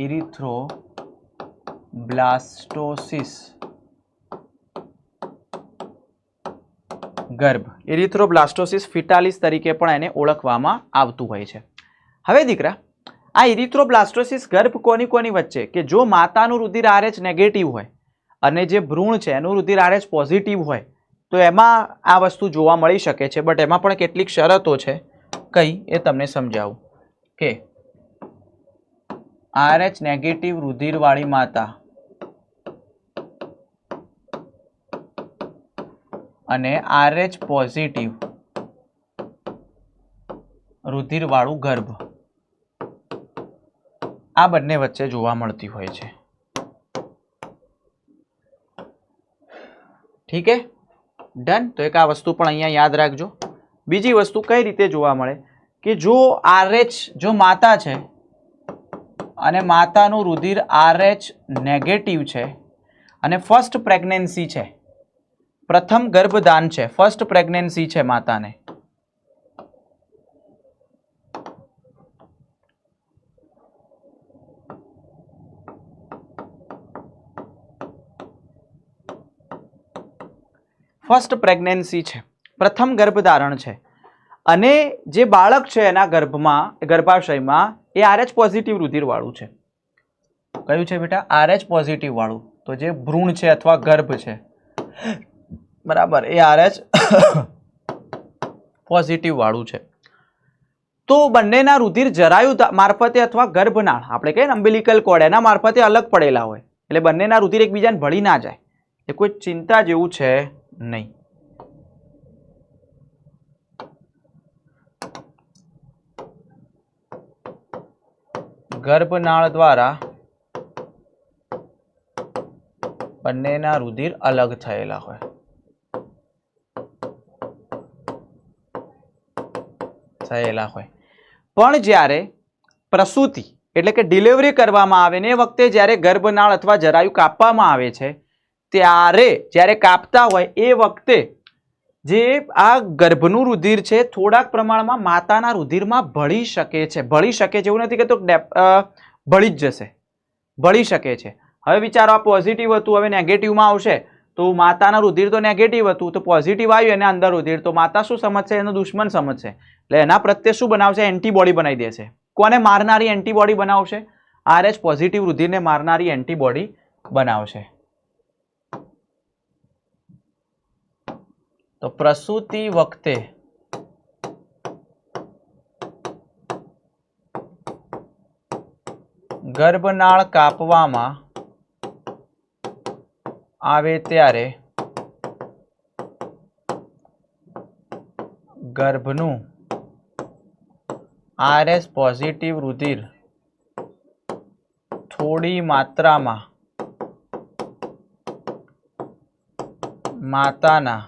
ઇરિથ્રોબ્લાસ્ટોસિસ ગર્ભ, ઇરિથ્રોબ્લાસ્ટોસિસ ફિટાલિસ તરીકે પણ એને ઓળખવામાં આવતું હોય છે. હવે દીકરા, આ ઇરિથ્રોબ્લાસ્ટોસિસ ગર્ભ કોની કોની વચ્ચે, કે જો માતાનું રુધિર RH નેગેટિવ હોય અને જે ભ્રૂણ છે એનું રુધિર RH પોઝિટિવ હોય તો એમાં આ વસ્તુ જોવા મળી શકે છે. બટ એમાં પણ કેટલીક શરતો છે, કઈ એ તમને સમજાવું. કે RH નેગેટિવ રુધિરવાળી માતા અને RH પોઝિટિવ રુધિરવાળું ગર્ભ આ બંને વચ્ચે જોવા મળતી હોય છે. ઠીક હે, ડન. તો એક આ વસ્તુ પણ અહીંયા યાદ રાખજો. બીજી વસ્તુ કઈ રીતે જોવા મળે, કે જો RH જો માતા છે અને માતાનું રુધિર RH નેગેટિવ છે અને ફર્સ્ટ પ્રેગ્નન્સી છે, પ્રથમ ગર્ભદાન છે, ફર્સ્ટ પ્રેગ્નન્સી છે માતાને, ફર્સ્ટ પ્રેગ્નન્સી છે, પ્રથમ ગર્ભધારણ છે અને જે બાળક છે એના ગર્ભમાં, ગર્ભાશયમાં એ RH પોઝિટિવ રુધિર વાળું છે. કયું છે બેટા? RH પોઝિટિવ વાળું. તો જે ભ્રૂણ છે અથવા ગર્ભ છે, બરાબર, એ RH પોઝિટિવ વાળું છે. તો બંનેના રુધિર જરાયુ મારફતે અથવા ગર્ભનાળ, આપણે કહીએ ને અમ્બિલિકલ કોર્ડ, એના મારફતે અલગ પડેલા હોય એટલે બંનેના રુધિર એકબીજાને ભળી ના જાય. એ કોઈ ચિંતા જેવું છે નહીં. ગર્ભનાળ દ્વારા બંનેના રુધિર અલગ થયેલા હોય. પણ જ્યારે પ્રસૂતિ એટલે કે ડિલિવરી કરવામાં આવે ને એ વખતે જ્યારે ગર્ભનાળ અથવા જરાયુ કાપવામાં આવે છે ત્યારે જ્યારે કાપતા હોય એ વખતે જે આ ગર્ભનું રુધિર છે થોડાક પ્રમાણમાં માતાના રુધિરમાં ભળી શકે છે. ભળી શકે છે એવું નથી કે તો ભળી જ જશે, ભળી શકે છે. હવે વિચારો, આ પોઝિટિવ હતું, હવે નેગેટિવમાં આવશે તો માતાના રુધિર તો નેગેટિવ હતું, તો પોઝિટિવ આવ્યું એના અંદર રુધિર, તો માતા શું સમજશે? એનો દુશ્મન સમજશે. એટલે એના પ્રત્યે શું બનાવશે? એન્ટીબોડી બનાવી દેશે. કોને મારનારી એન્ટીબોડી બનાવશે? RH પોઝિટિવ રુધિરને મારનારી એન્ટીબોડી બનાવશે. તો પ્રસૂતિ વખતે ગર્ભનાળ કાપવામાં આવે ત્યારે ગર્ભનું RH પોઝિટિવ રુધિર થોડી માત્રામાં માતાના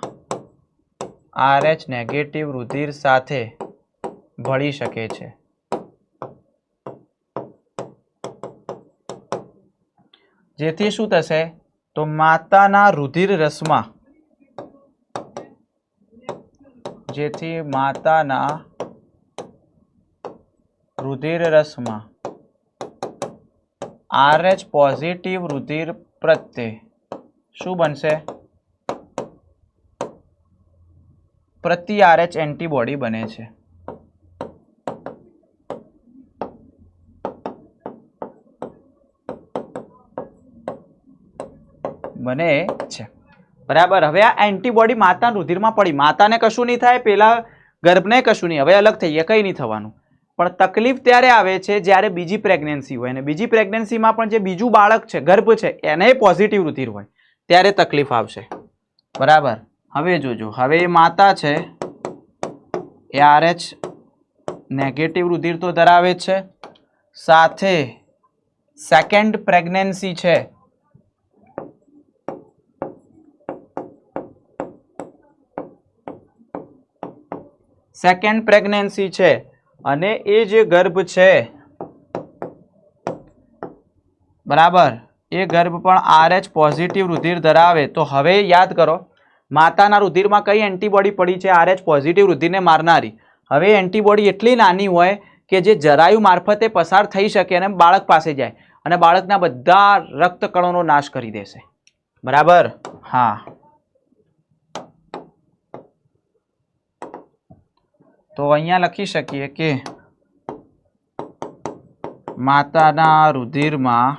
RH નેગેટિવ રુધિર સાથે ભળી શકે છે. જેથી શું થશે? તો માતાના રુધિર રસમાં, જેથી માતાના રુધિર રસમાં RH પોઝિટિવ રુધિર પ્રત્યે શું બનશે? પ્રતિ RH એન્ટીબોડી બને છે. બને છે, બરાબર. હવે આ એન્ટીબોડી માતાના રુધિરમાં પડી, માતાને કશું નહીં થાય, પેલા ગર્ભને કશું નહીં, હવે અલગ થઈ ગયા, કંઈ નહીં થવાનું. પણ તકલીફ ત્યારે આવે છે જ્યારે બીજી પ્રેગ્નન્સી હોય, અને બીજી પ્રેગ્નન્સીમાં પણ જે બીજું બાળક છે, ગર્ભ છે, એને પોઝિટિવ રુધિર હોય ત્યારે તકલીફ આવશે. બરાબર. હવે જોજો, હવે એ માતા છે એ RH નેગેટિવ રુધિર તો ધરાવે જ છે, સાથે સેકન્ડ પ્રેગ્નન્સી છે, સેકન્ડ પ્રેગ્નન્સી છે અને એ જે ગર્ભ છે, બરાબર, એ ગર્ભ પણ RH પોઝિટિવ રુધિર ધરાવે. તો હવે યાદ કરો, માતાના રુધિરમાં કઈ એન્ટીબોડી પડી છે? RH પોઝિટિવ રુધિરને મારનારી. હવે એન્ટીબોડી એટલી નાની હોય કે જે જરાયુ મારફતે પસાર થઈ શકે અને બાળક પાસે જાય. અને બાળકના બધા રક્તકણોનો નાશ કરી દેશે. બરાબર? હા. તો અહીંયા લખી શકીએ કે માતાના રુધિરમાં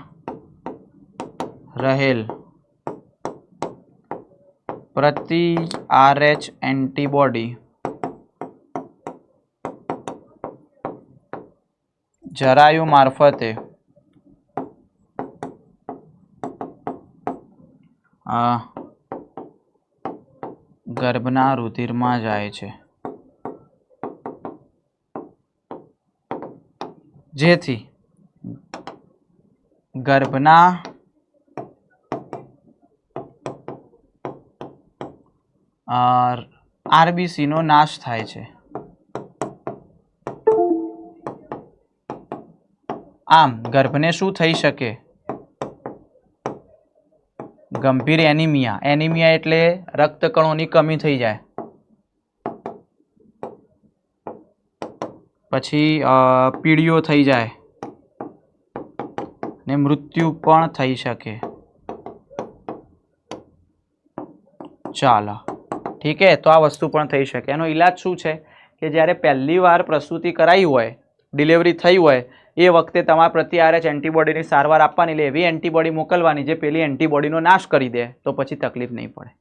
રહેલ પ્રતિ RH એન્ટીબોડી જરાયુ મારફતે ગર્ભના રુધિરમાં જાય છે, જેથી ગર્ભના RBC નો નાશ થાય છે. આમ ગર્ભને શું થઈ શકે? ગંભીર એનિમિયા. એનિમિયા એટલે રક્તકણોની કમી થઈ જાય. પછી પીળીઓ થઈ જાય ને મૃત્યુ પણ થઈ શકે. ચાલો, ઠીક હે. તો આ વસ્તુ પણ થઈ શકે. એનો ઈલાજ શું છે કે જ્યારે પહેલી વાર પ્રસૂતિ કરાઈ હોય, ડિલિવરી થઈ હોય, એ વખતે તમારા પ્રતિ RH એન્ટીબોડીની સારવાર આપવાની, એટલે એવી એન્ટીબોડી મોકલવાની જે પેલી એન્ટીબોડીનો નાશ કરી દે, તો પછી તકલીફ નહીં પડે.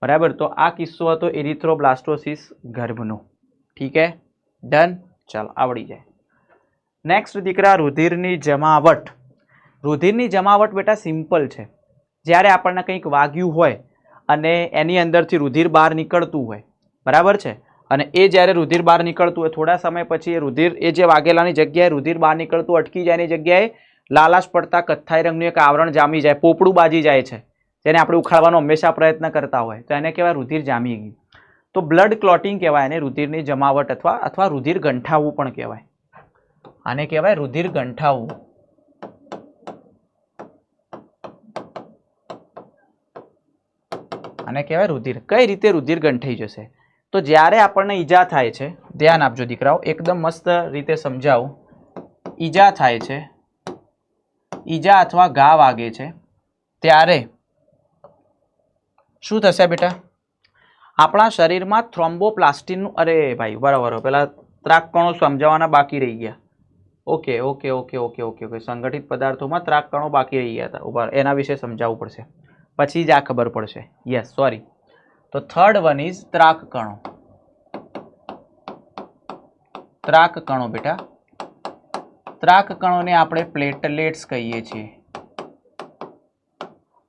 બરાબર? તો આ કિસ્સો હતો એરિથ્રોબ્લાસ્ટોસિસ ગર્ભનો. ઠીક હે? ડન. ચાલો, આવડી જાય. નેક્સ્ટ દીકરા, રુધિરની જમાવટ. રુધિરની જમાવટ બેટા સિમ્પલ છે. જ્યારે આપણને કંઈક વાગ્યું હોય અને એની અંદરથી રુધિર બહાર નીકળતું હોય, બરાબર છે, અને એ જ્યારે રુધિર બહાર નીકળતું હોય, થોડા સમય પછી એ રુધિર, એ જે વાગેલાની જગ્યાએ રુધિર બહાર નીકળતું અટકી જાય, એની જગ્યાએ લાલાશ પડતા કથ્થાઈ રંગનું એક આવરણ જામી જાય, પોપડું બાજી જાય છે, જેને આપણે ઉખાડવાનો હંમેશા પ્રયત્ન કરતા હોય, તો એને કહેવાય રુધિર જામી ગયું. તો બ્લડ ક્લોટિંગ કહેવાય એને, રુધિરની જમાવટ અથવા રુધિર ગંઠાવવું પણ કહેવાય. આને કહેવાય રુધિર ગંઠાવવું. આને કહેવાય રુધિર. કઈ રીતે રુધિર ગંઠાઈ જશે? તો જ્યારે આપણને ઈજા થાય છે, ધ્યાન આપજો દીકરાઓ, એકદમ મસ્ત રીતે સમજાવું. ઈજા થાય છે, ઈજા અથવા ઘા વાગે છે, ત્યારે શું થશે બેટા? આપણા શરીરમાં થ્રોમ્બોપ્લાસ્ટિનનું, અરે ભાઈ બરાબર, પેલા ત્રાકકણો સમજાવવાના બાકી રહી ગયા. Okay okay okay okay okay okay સંગઠિત પદાર્થોમાં ત્રાકકણો બાકી રહી ગયા હતા. ઉભા, એના વિશે સમજાવવું પડશે, પછી જ આ ખબર પડશે. Yes, sorry. તો થર્ડ વન ઇઝ ત્રાકકણો. ત્રાકકણો બેટા, ત્રાકકણોને આપણે પ્લેટલેટ્સ કહીએ છીએ,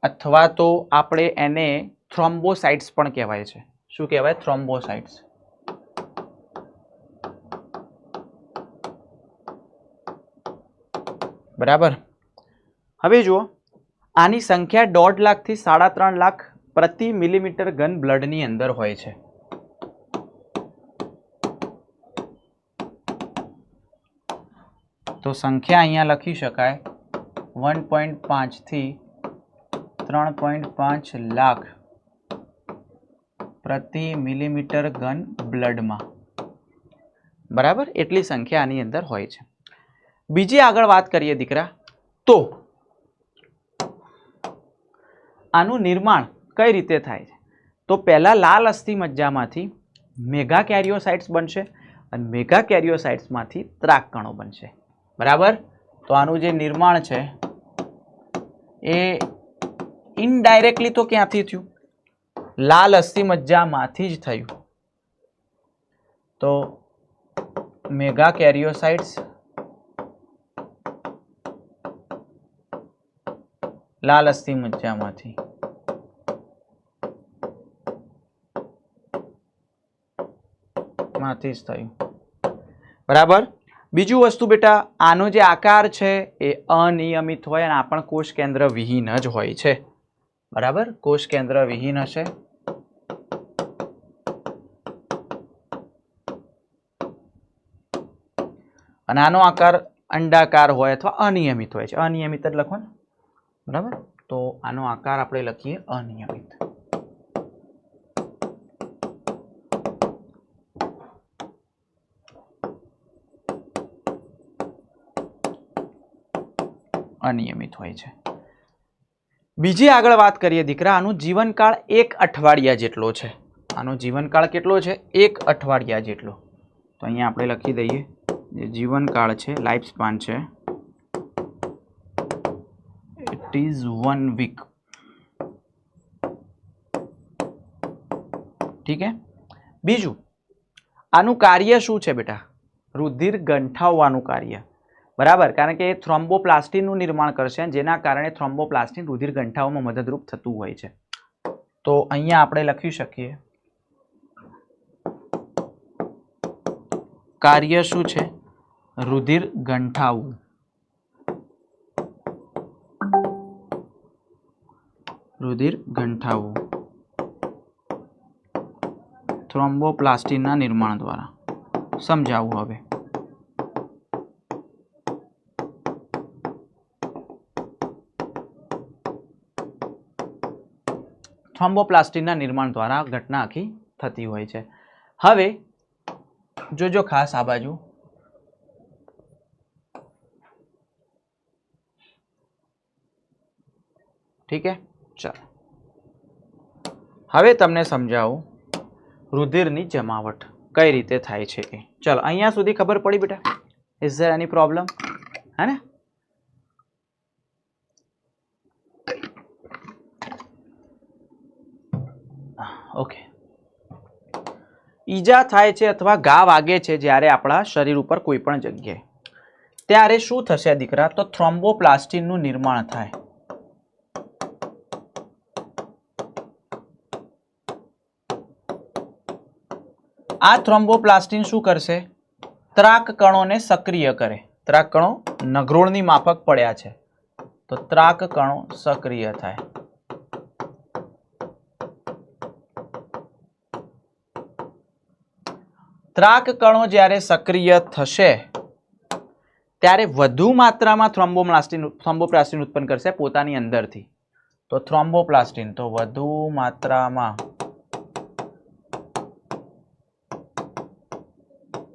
અથવા તો આપણે એને થ્રોમ્બોસાઇટ્સ પણ કહેવાય છે. શું કહેવાય? થ્રોમ્બોસાઇટ્સ. બરાબર. હવે જુઓ, આની સંખ્યા 1.5 લાખથી 3.5 લાખ પ્રતિ મિલીમીટર ઘન બ્લડની અંદર હોય છે. તો સંખ્યા અહીંયા લખી શકાય 1.5 થી 3.5 લાખ પ્રતિ મિલીમીટર ઘન બ્લડમાં. બરાબર? એટલી સંખ્યા આની અંદર હોય છે. બીજી આગળ વાત કરીએ દીકરા, તો આનું નિર્માણ કઈ રીતે થાય છે? તો પહેલા લાલ અસ્થિ મજ્જામાંથી મેગા કેરિયોસાઇટ્સ બનશે અને મેગા કેરિયોસાઇટ્સમાંથી ત્રાકકણો બનશે. બરાબર? તો આનું જે નિર્માણ છે એ ઇનડાયરેક્ટલી તો ક્યાંથી થયું? લાલ અસ્થિ મજ્જામાંથી જ થયું. તો મેગા કેરિયોસાઇટ્સ લાલ અસ્થિ મજ્જામાંથી. માંથી જ થયું. બરાબર? બીજું વસ્તુ બેટા, આનો જે આકાર છે એ અનિયમિત હોય અને આ પણ કોષ કેન્દ્ર વિહીન જ હોય છે. બરાબર? કોષ કેન્દ્ર વિહીન હશે. અને આનો આકાર અંડાકાર હોય અથવા અનિયમિત હોય છે. અનિયમિત જ લખો ને. બરાબર? તો આનો આકાર આપણે લખીએ અનિયમિત. અનિયમિત હોય છે. બીજી આગળ વાત કરીએ દીકરા, આનું જીવનકાળ 1 અઠવાડિયા જેટલો છે. આનો જીવનકાળ કેટલો છે? 1 અઠવાડિયા જેટલો. તો અહીંયા આપણે લખી દઈએ જે જીવનકાળ છે, લાઈફ સ્પાન છે, ઇટ ઇઝ 1 વીક. ઠીક હે. બીજું, આનું કાર્ય શું છે બેટા? રુધિર ગંઠાવવાનું કાર્ય. બરાબર, કારણ કે એ થ્રોમ્બોપ્લાસ્ટિનનું નિર્માણ કરશે, જેના કારણે થ્રોમ્બોપ્લાસ્ટિન રુધિર ગંઠાવવામાં મદદરૂપ થતું હોય છે. તો અહીંયા આપણે લખી શકીએ કાર્ય શું છે? રુધિર ગંઠાવવું. રુધિર ગંઠાવવું થ્રોમ્બોપ્લાસ્ટિનના નિર્માણ દ્વારા. સમજાવું હવે. થ્રોમ્બોપ્લાસ્ટિનના નિર્માણ દ્વારા ઘટના આખી થતી હોય છે. હવે જોજો ખાસ આ બાજુ, ઠીક હે. ચાલો હવે તમને સમજાવું રુધિરની જમાવટ કઈ રીતે થાય છે એ. ચાલો અહીંયા સુધી ખબર પડી બેટા? Is there any problem? હે ને? ઓકે. ઈજા થાય છે અથવા ઘા વાગે છે જ્યારે આપણા શરીર ઉપર કોઈ પણ જગ્યાએ, ત્યારે શું થશે દીકરા? તો થ્રોમ્બોપ્લાસ્ટિનનું નિર્માણ થાય. આ થ્રોમ્બોપ્લાસ્ટિન શું કરશે? ત્રાક કણોને સક્રિય કરે. ત્રાક કણો નગરોળની માફક પડ્યા છે, તો ત્રાક કણો સક્રિય થાય. ત્રાક કણો જ્યારે સક્રિય થશે ત્યારે વધુ માત્રામાં થ્રોમ્બોપ્લાસ્ટિન ઉત્પન્ન કરશે પોતાની અંદરથી. તો થ્રોમ્બોપ્લાસ્ટિન તો વધુ માત્રામાં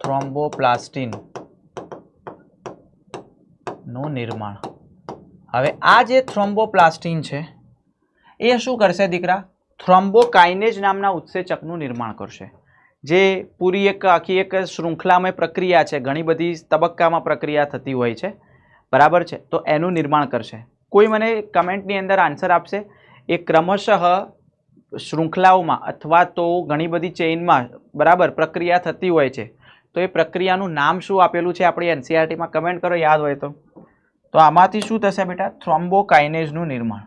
થ્રોમ્બોપ્લાસ્ટિન નું નિર્માણ. હવે આ જે થ્રોમ્બોપ્લાસ્ટિન છે એ શું કરશે દીકરા? થ્રોમ્બોકાઇનેઝ નામના ઉત્સેચકનું નિર્માણ કરશે, જે પૂરી આખી એક શૃંખલામય પ્રક્રિયા છે. ઘણી બધી તબક્કામાં પ્રક્રિયા થતી હોય છે, બરાબર છે. તો એનું નિર્માણ કરશે. કોઈ મને કમેન્ટની અંદર આન્સર આપશે એ ક્રમશઃ શૃંખલાઓમાં અથવા તો ઘણી બધી ચેઇનમાં, બરાબર, પ્રક્રિયા થતી હોય છે. તો એ પ્રક્રિયાનું નામ શું આપેલું છે આપણી એનસીઈઆરટીમાં? કમેન્ટ કરો યાદ હોય તો. તો આમાંથી શું થશે બેટા? થ્રોમ્બોકાઇનેઝનું નિર્માણ.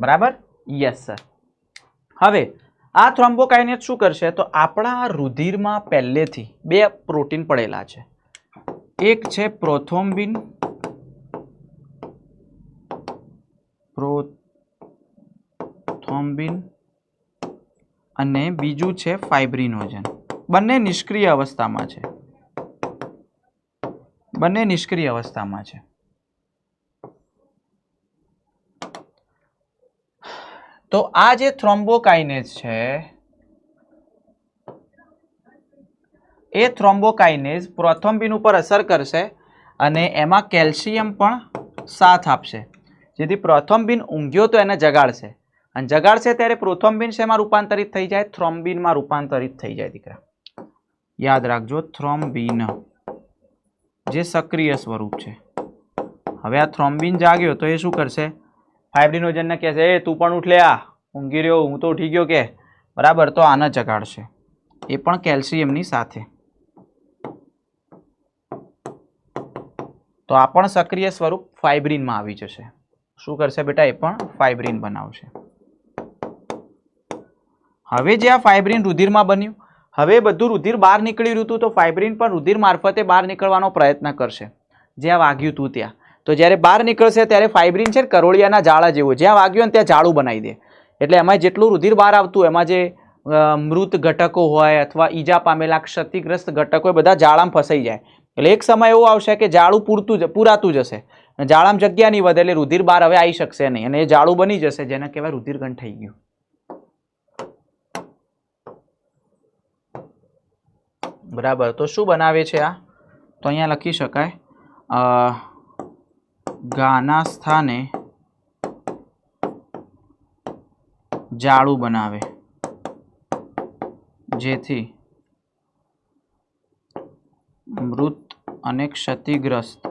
બરાબર? Yes sir. હવે આ થ્રોમ્બોકાઇનેઝ શું કરશે? તો આપણા રુધિરમાં પહેલેથી 2 પ્રોટીન પડેલા છે. એક છે પ્રોથ્રોમ્બિન, અને બીજું છે ફાઇબ્રિનોજન. બંને નિષ્ક્રિય અવસ્થામાં છે. બંને નિષ્ક્રિય અવસ્થામાં છે. તો આ જે થ્રોમ્બોકાઇનેઝ છે એ થ્રોમ્બોકાઇનેઝ પ્રોથ્રોમ્બિન ઉપર અસર કરશે અને એમાં કેલ્શિયમ પણ સાથ આપશે, જેથી પ્રોથ્રોમ્બિન ઊંઘ્યો તો એને જગાડશે, અને જગાડશે ત્યારે પ્રોથ્રોમ્બિન શેમાં રૂપાંતરિત થઈ જાય? થ્રોમ્બિનમાં રૂપાંતરિત થઈ જાય દીકરા. યાદ રાખજો, થ્રોમ્બિન જે સક્રિય સ્વરૂપ છે. હવે આ થ્રોમ્બિન જાગ્યો તો એ શું કરશે? ફાઇબ્રિનોજનને કહેશે, એ તું પણ ઉઠ લે, આ ઊંઘી રહ્યો, હું તો ઉઠી ગયો કે, બરાબર. તો આને જગાડશે, એ પણ કેલ્શિયમની સાથે. તો આ પણ સક્રિય સ્વરૂપ ફાઇબ્રિનમાં આવી જશે. શું કરશે બેટા? એ પણ ફાઇબ્રિન બનાવશે. હવે જે આ ફાઇબ્રિન રુધિરમાં બન્યું, હવે બધું રુધિર બહાર નીકળી રહ્યું હતું, તો ફાઇબ્રિન પણ રુધિર મારફતે બહાર નીકળવાનો પ્રયત્ન કરશે. જ્યાં વાગ્યું હતું ત્યાં, તો જ્યારે બહાર નીકળશે ત્યારે ફાઇબ્રિન છે કરોળિયાના જાળા જેવું, જ્યાં વાગ્યું ને ત્યાં જાળું બનાવી દે. એટલે એમાં જેટલું રુધિર બહાર આવતું, એમાં જે મૃત ઘટકો હોય અથવા ઈજા પામેલા ક્ષતિગ્રસ્ત ઘટકો હોય, બધા જાળામાં ફસાઈ જાય. એટલે એક સમય એવો આવશે કે જાળું પૂરાતું જશે, જાળામાં જગ્યા નહીં વધે એટલે રુધિર બહાર હવે આવી શકશે નહીં અને એ જાળું બની જશે, જેને કહેવાય રુધિર ગંઠાઈ ગયું. બરાબર. તો શું બનાવે છે આ? તો અહીંયા લખી શકાય ગાના સ્થાને જાળું બનાવે, જેથી મૃત અને ક્ષતિગ્રસ્ત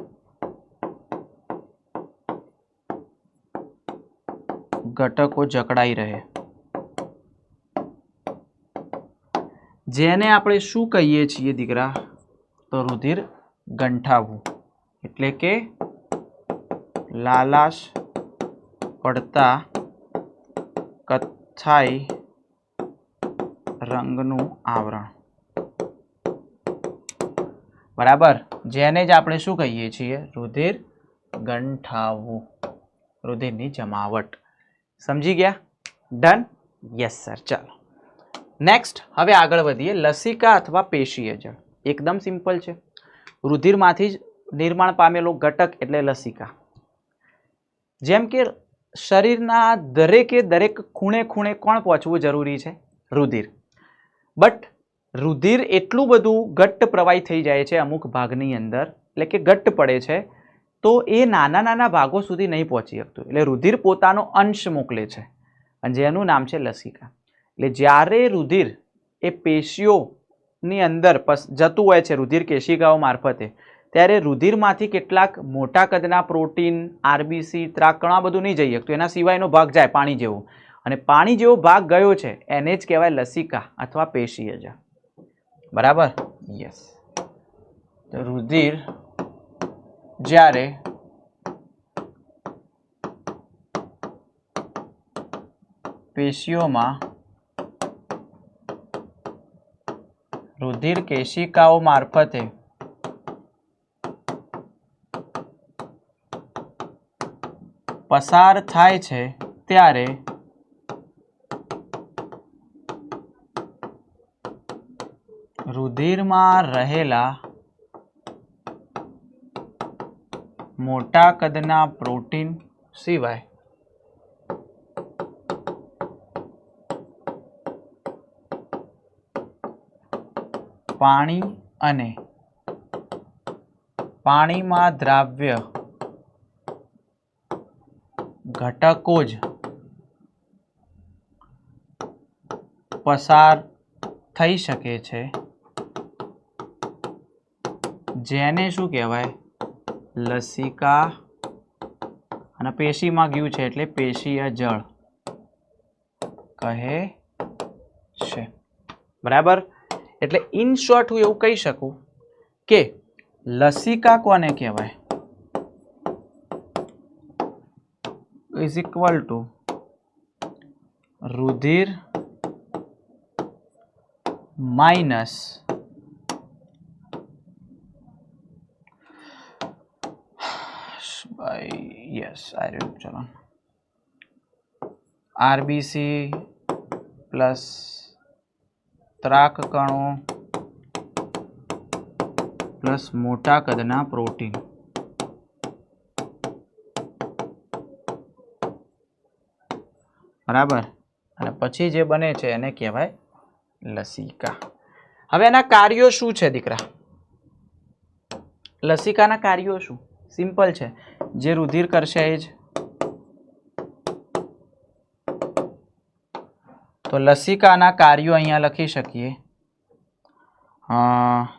ઘટકો જકડાઈ રહે. જેને આપણે શું કહીએ છીએ દીકરા? તો રુધિર ગંઠાવવું, એટલે કે લાલાશ પડતા કથ્થાઈ રંગનું આવરણ. બરાબર. જેને જ આપણે શું કહીએ છીએ? રુધિર ગંઠાવવું, રુધિરની જમાવટ. સમજી ગયા? ડન? Yes sir. ચાલો નેક્સ્ટ હવે આગળ વધીએ. લસિકા અથવા પેશીય જળ એકદમ સિમ્પલ છે. રુધિરમાંથી જ નિર્માણ પામેલો ઘટક એટલે લસિકા. જેમ કે શરીરના દરેકે દરેક ખૂણે ખૂણે કોણ પહોંચવું જરૂરી છે? રુધિર. બટ રુધિર એટલું બધું ઘટ્ટ પ્રવાહી થઈ જાય છે અમુક ભાગની અંદર, એટલે કે ઘટ્ટ પડે છે, તો એ નાના નાના ભાગો સુધી નહીં પહોંચી શકતું. એટલે રુધિર પોતાનો અંશ મોકલે છે અને જેનું નામ છે લસિકા. એટલે જ્યારે રુધિર એ પેશીઓની અંદર જતું હોય છે રુધિર કેશિકાઓ મારફતે, ત્યારે રુધિરમાંથી કેટલાક મોટા કદના પ્રોટીન, આરબીસી, ત્રાક, ઘણા બધું નહીં જઈ શકતું. એના સિવાયનો ભાગ જાય પાણી જેવો, અને પાણી જેવો ભાગ ગયો છે એને જ કહેવાય લસિકા અથવા પેશીય જળ. બરાબર? યસ. તો રુધિર જ્યારે પેશીઓમાં રુધિર કેશિકાઓ મારફતે પસાર થાય છે ત્યારે રુધિરમાં રહેલા મોટા કદના પ્રોટીન સિવાય પાણી અને પાણીમાં દ્રાવ્ય ઘટકો જ પસાર થઈ શકે છે, જેને શું કહેવાય? લસિકા. અને પેશીમાં ગયું છે એટલે પેશીય જળ કહે છે. બરાબર? એટલે ઇન શોર્ટ હું એવું કહી શકું કે લસિકા કોને કહેવાય? ઇઝ ઇક્વલ ટુ રુધિર માઇનસ યસ ચલો આરબીસી પ્લસ ત્રાક કણો પ્લસ મોટા કદના પ્રોટીન. બરાબર? અને પછી જે બને છે એને કહેવાય લસિકા. હવે એના કાર્યો શું છે દીકરા? લસિકાના કાર્યો શું? સિમ્પલ છે. જે રુધિર કરશે એ જ. તો લસિકાના કાર્યો અહીંયા લખી શકીએ.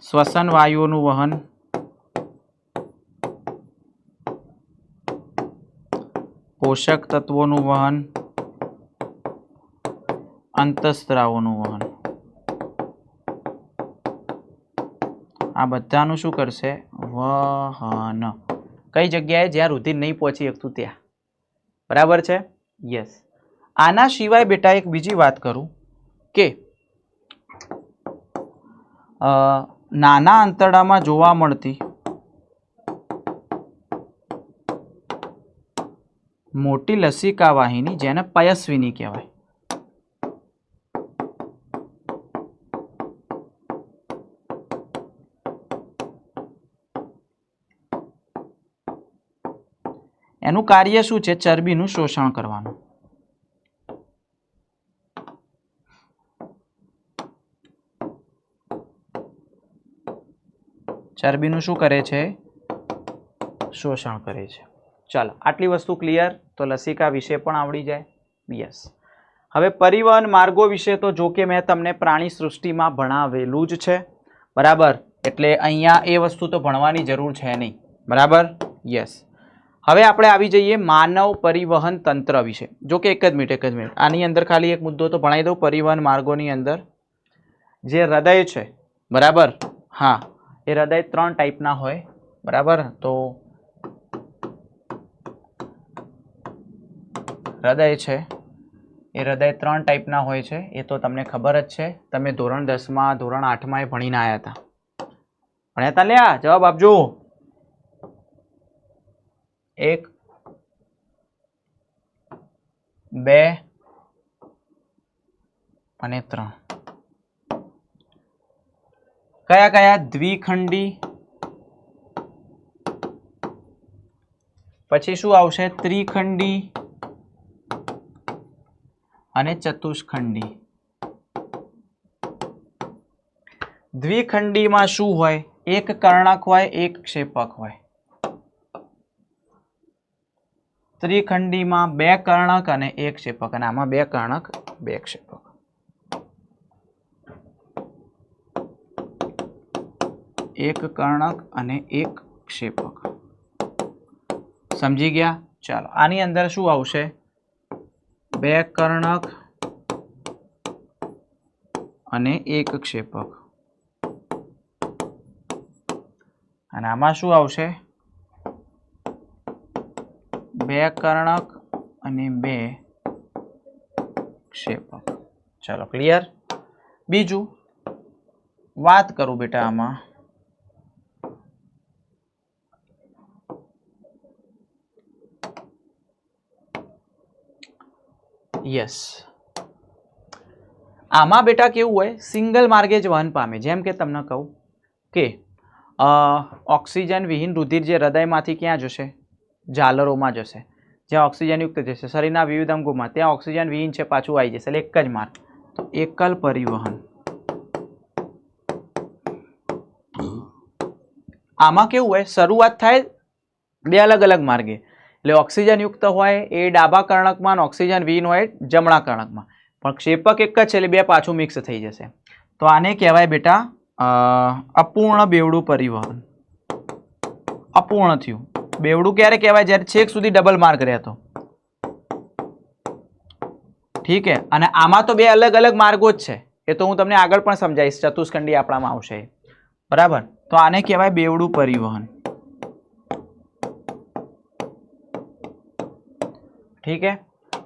શ્વસન વાયુઓનું વહન, પોષક તત્વોનું વહન, અંતઃસ્ત્રાવોનું વહન. આ બધાનું શું કરશે? વહન. કઈ જગ્યાએ? જ્યાં રુધિર નહીં પહોંચી શકતું ત્યાં. બરાબર છે? યસ. આના સિવાય બેટા એક બીજી વાત કરું કે નાના આંતરડામાં જોવા મળતી મોટી લસિકા વાહિની, જેને પયસ્વિની કહેવાય, એનું કાર્ય શું છે? ચરબીનું શોષણ કરવાનું. ચરબીનું શું કરે છે? શોષણ કરે છે. ચાલો, આટલી વસ્તુ ક્લિયર. તો લસિકા વિશે પણ આવડી જાય. યસ. હવે પરિવહન માર્ગો વિશે તો જો કે મેં તમને પ્રાણી સૃષ્ટિમાં ભણાવેલું જ છે, બરાબર. એટલે અહીંયા એ વસ્તુ તો ભણવાની જરૂર છે નહીં, બરાબર. યસ. હવે આપણે આવી જઈએ માનવ પરિવહન તંત્ર વિશે. જો કે એક જ મિનિટ આની અંદર ખાલી એક મુદ્દો તો ભણાવી દઉં. પરિવહન માર્ગોની અંદર જે હૃદય છે, બરાબર. હા, એ હૃદય 3 ટાઈપના હોય, બરાબર. તો હૃદય છે એ હૃદય 3 ટાઈપના હોય છે. એ તો તમને ખબર જ છે. તમે ધોરણ 10માં ધોરણ 8માં એ ભણીને આવ્યા હતા. ભણ્યા હતા? લ્યા જવાબ આપજો. 1, 2 અને 3. કયા કયા? દ્વિખંડી, પછી શું આવશે? ત્રિખંડી અને ચતુષ્ખંડી. દ્વિખંડીમાં શું હોય? એક કર્ણક હોય, એક ક્ષેપક હોય. ત્રિખંડીમાં 2 કર્ણક અને 1 ક્ષેપક, અને આમાં 2 કર્ણક 2 ક્ષેપક. એક કર્ણક અને 1 ક્ષેપક. સમજી ગયા? ચાલો, આની અંદર શું આવશે? 2 કર્ણક અને 1 ક્ષેપક. અને આમાં શું આવશે? 2 કર્ણક અને 2 ક્ષેપક. ચલો, ક્લિયર? બીજું વાત કરું બેટા આમાં. યસ, આમાં બેટા કેવું હોય? સિંગલ માર્ગે જ વહન પામે. જેમ કે તમને કહું કે ઓક્સિજન વિહીન રુધિર જે હૃદયમાંથી ક્યાં જશે? ઝાલરોમાં જશે. જ્યાં ઓક્સિજન યુક્ત જશે શરીરના વિવિધ અંગોમાં, ત્યાં ઓક્સિજન વિહીન છે પાછું આવી જશે. એટલે એક જ માર્ગ. તો એકલ પરિવહન. આમાં કેવું હોય? શરૂઆત થાય 2 અલગ અલગ માર્ગે. એટલે ઓક્સિજન યુક્ત હોય એ ડાબા કર્ણકમાં, ઓક્સિજન વિહીન હોય જમણા કર્ણકમાં. પણ ક્ષેપક એક જ છે એટલે 2 પાછું મિક્સ થઈ જશે. તો આને કહેવાય બેટા અપૂર્ણ બેવડું પરિવહન. અપૂર્ણ થયું. બેવડું ક્યારે કહેવાય? જ્યારે છેક સુધી ડબલ માર્ગ રહેતો. ઠીક છે. અને આમાં તો 2 અલગ અલગ માર્ગો જ છે. એ તો હું તમને આગળ પણ સમજાવીશ. ચતુષ્ખંડી આપણામાં આવશે, બરાબર. તો આને કહેવાય બેવડું પરિવહન. ઠીક છે.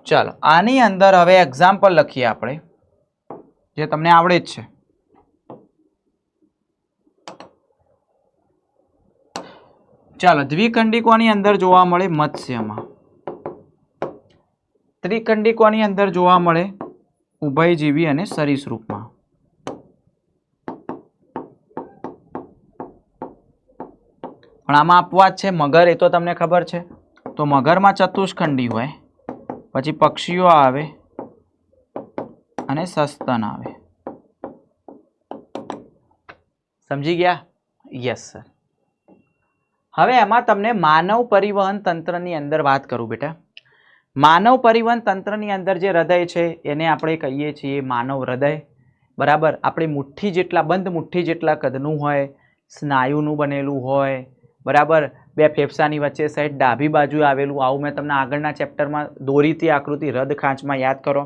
ચાલો, આની અંદર હવે એક્ઝામ્પલ લખીએ આપણે, જે તમને આવડે જ છે. ચાલો, દ્વિખંડી કોની અંદર જોવા મળે? મત્સ્યમાં. ત્રિખંડી કોની અંદર જોવા મળે? ઉભયજીવી અને સરીસૃપમાં. પણ આમાં અપવાદ છે મગર, એ તો તમને ખબર છે. તો મગરમાં ચતુષ્ખંડી હોય, પછી પક્ષીઓ આવે અને સસ્તન આવે. સમજી ગયા? Yes sir. હવે એમાં તમને માનવ પરિવહન તંત્રની અંદર વાત કરું બેટા. માનવ પરિવહન તંત્રની અંદર જે હૃદય છે એને આપણે કહીએ છીએ માનવ હૃદય, બરાબર. આપણે મુઠ્ઠી જેટલા, બંધ મુઠ્ઠી જેટલા કદનું હોય, સ્નાયુનું બનેલું હોય, બરાબર. 2 ફેફસાની વચ્ચે સાઈડ ડાબી બાજુ આવેલું. આવું મેં તમને આગળના ચેપ્ટરમાં દોરીથી આકૃતિ હૃદ ખાંચમાં યાદ કરો,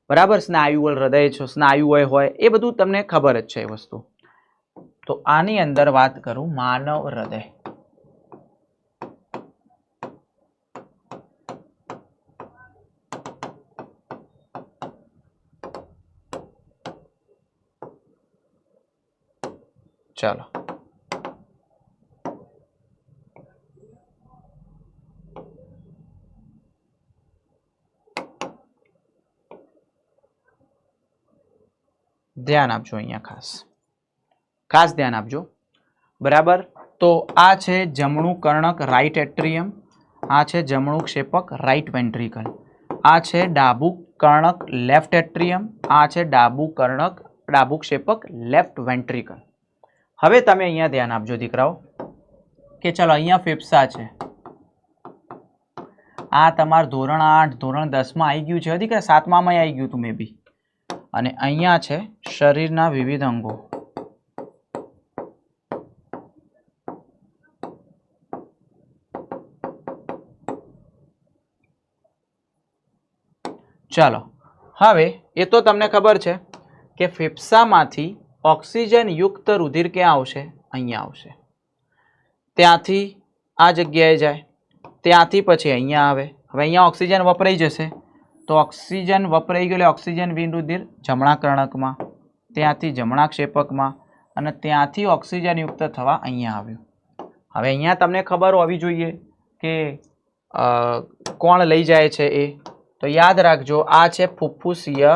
બરાબર. સ્નાયુ હૃદય છે, સ્નાયુ હોય, એ બધું તમને ખબર જ છે એ વસ્તુ. તો આની અંદર વાત કરું માનવ હૃદય. ચાલો, ધ્યાન આપજો અહીંયા, ખાસ ધ્યાન આપજો, બરાબર. તો આ છે જમણું કર્ણક, રાઈટ એટ્રિયમ, આ છે જમણું ક્ષેપક રાઈટ વેન્ટ્રિકલ, આ છે ડાબું કર્ણક લેફ્ટ એટ્રિયમ, આ છે ડાબું ક્ષેપક લેફ્ટ વેન્ટ્રિકલ. હવે તમે અહીંયા ધ્યાન આપજો દીકરાઓ કે ચલો અહીંયા ફેફસા છે, આ તમારું ધોરણ 8 ધોરણ 10 માં આવી ગયું છે દીકરા, 7મા માં આવી ગયું તું મે બી. અને અહીંયા છે શરીરના વિવિધ અંગો. ચાલો હવે એ તો તમને ખબર છે કે ફેફસામાંથી ઓક્સિજન યુક્ત રુધિર ક્યાં આવશે? અહીંયા આવશે. ત્યાંથી આ જગ્યાએ જાય, ત્યાંથી પછી અહીંયા આવે. હવે અહીંયા ઓક્સિજન વપરાઈ જશે તો ઓક્સિજન વપરાઈ ગયેલો ઓક્સિજન વિહીન રુધિર જમણા કર્ણકમાં, ત્યાંથી જમણા ક્ષેપકમાં અને ત્યાંથી ઓક્સિજન યુક્ત થવા અહીંયા આવ્યું. હવે અહીંયા તમને ખબર હોવી જોઈએ કે કોણ લઈ જાય છે એ, તો યાદ રાખજો આ છે ફુફ્ફુસીય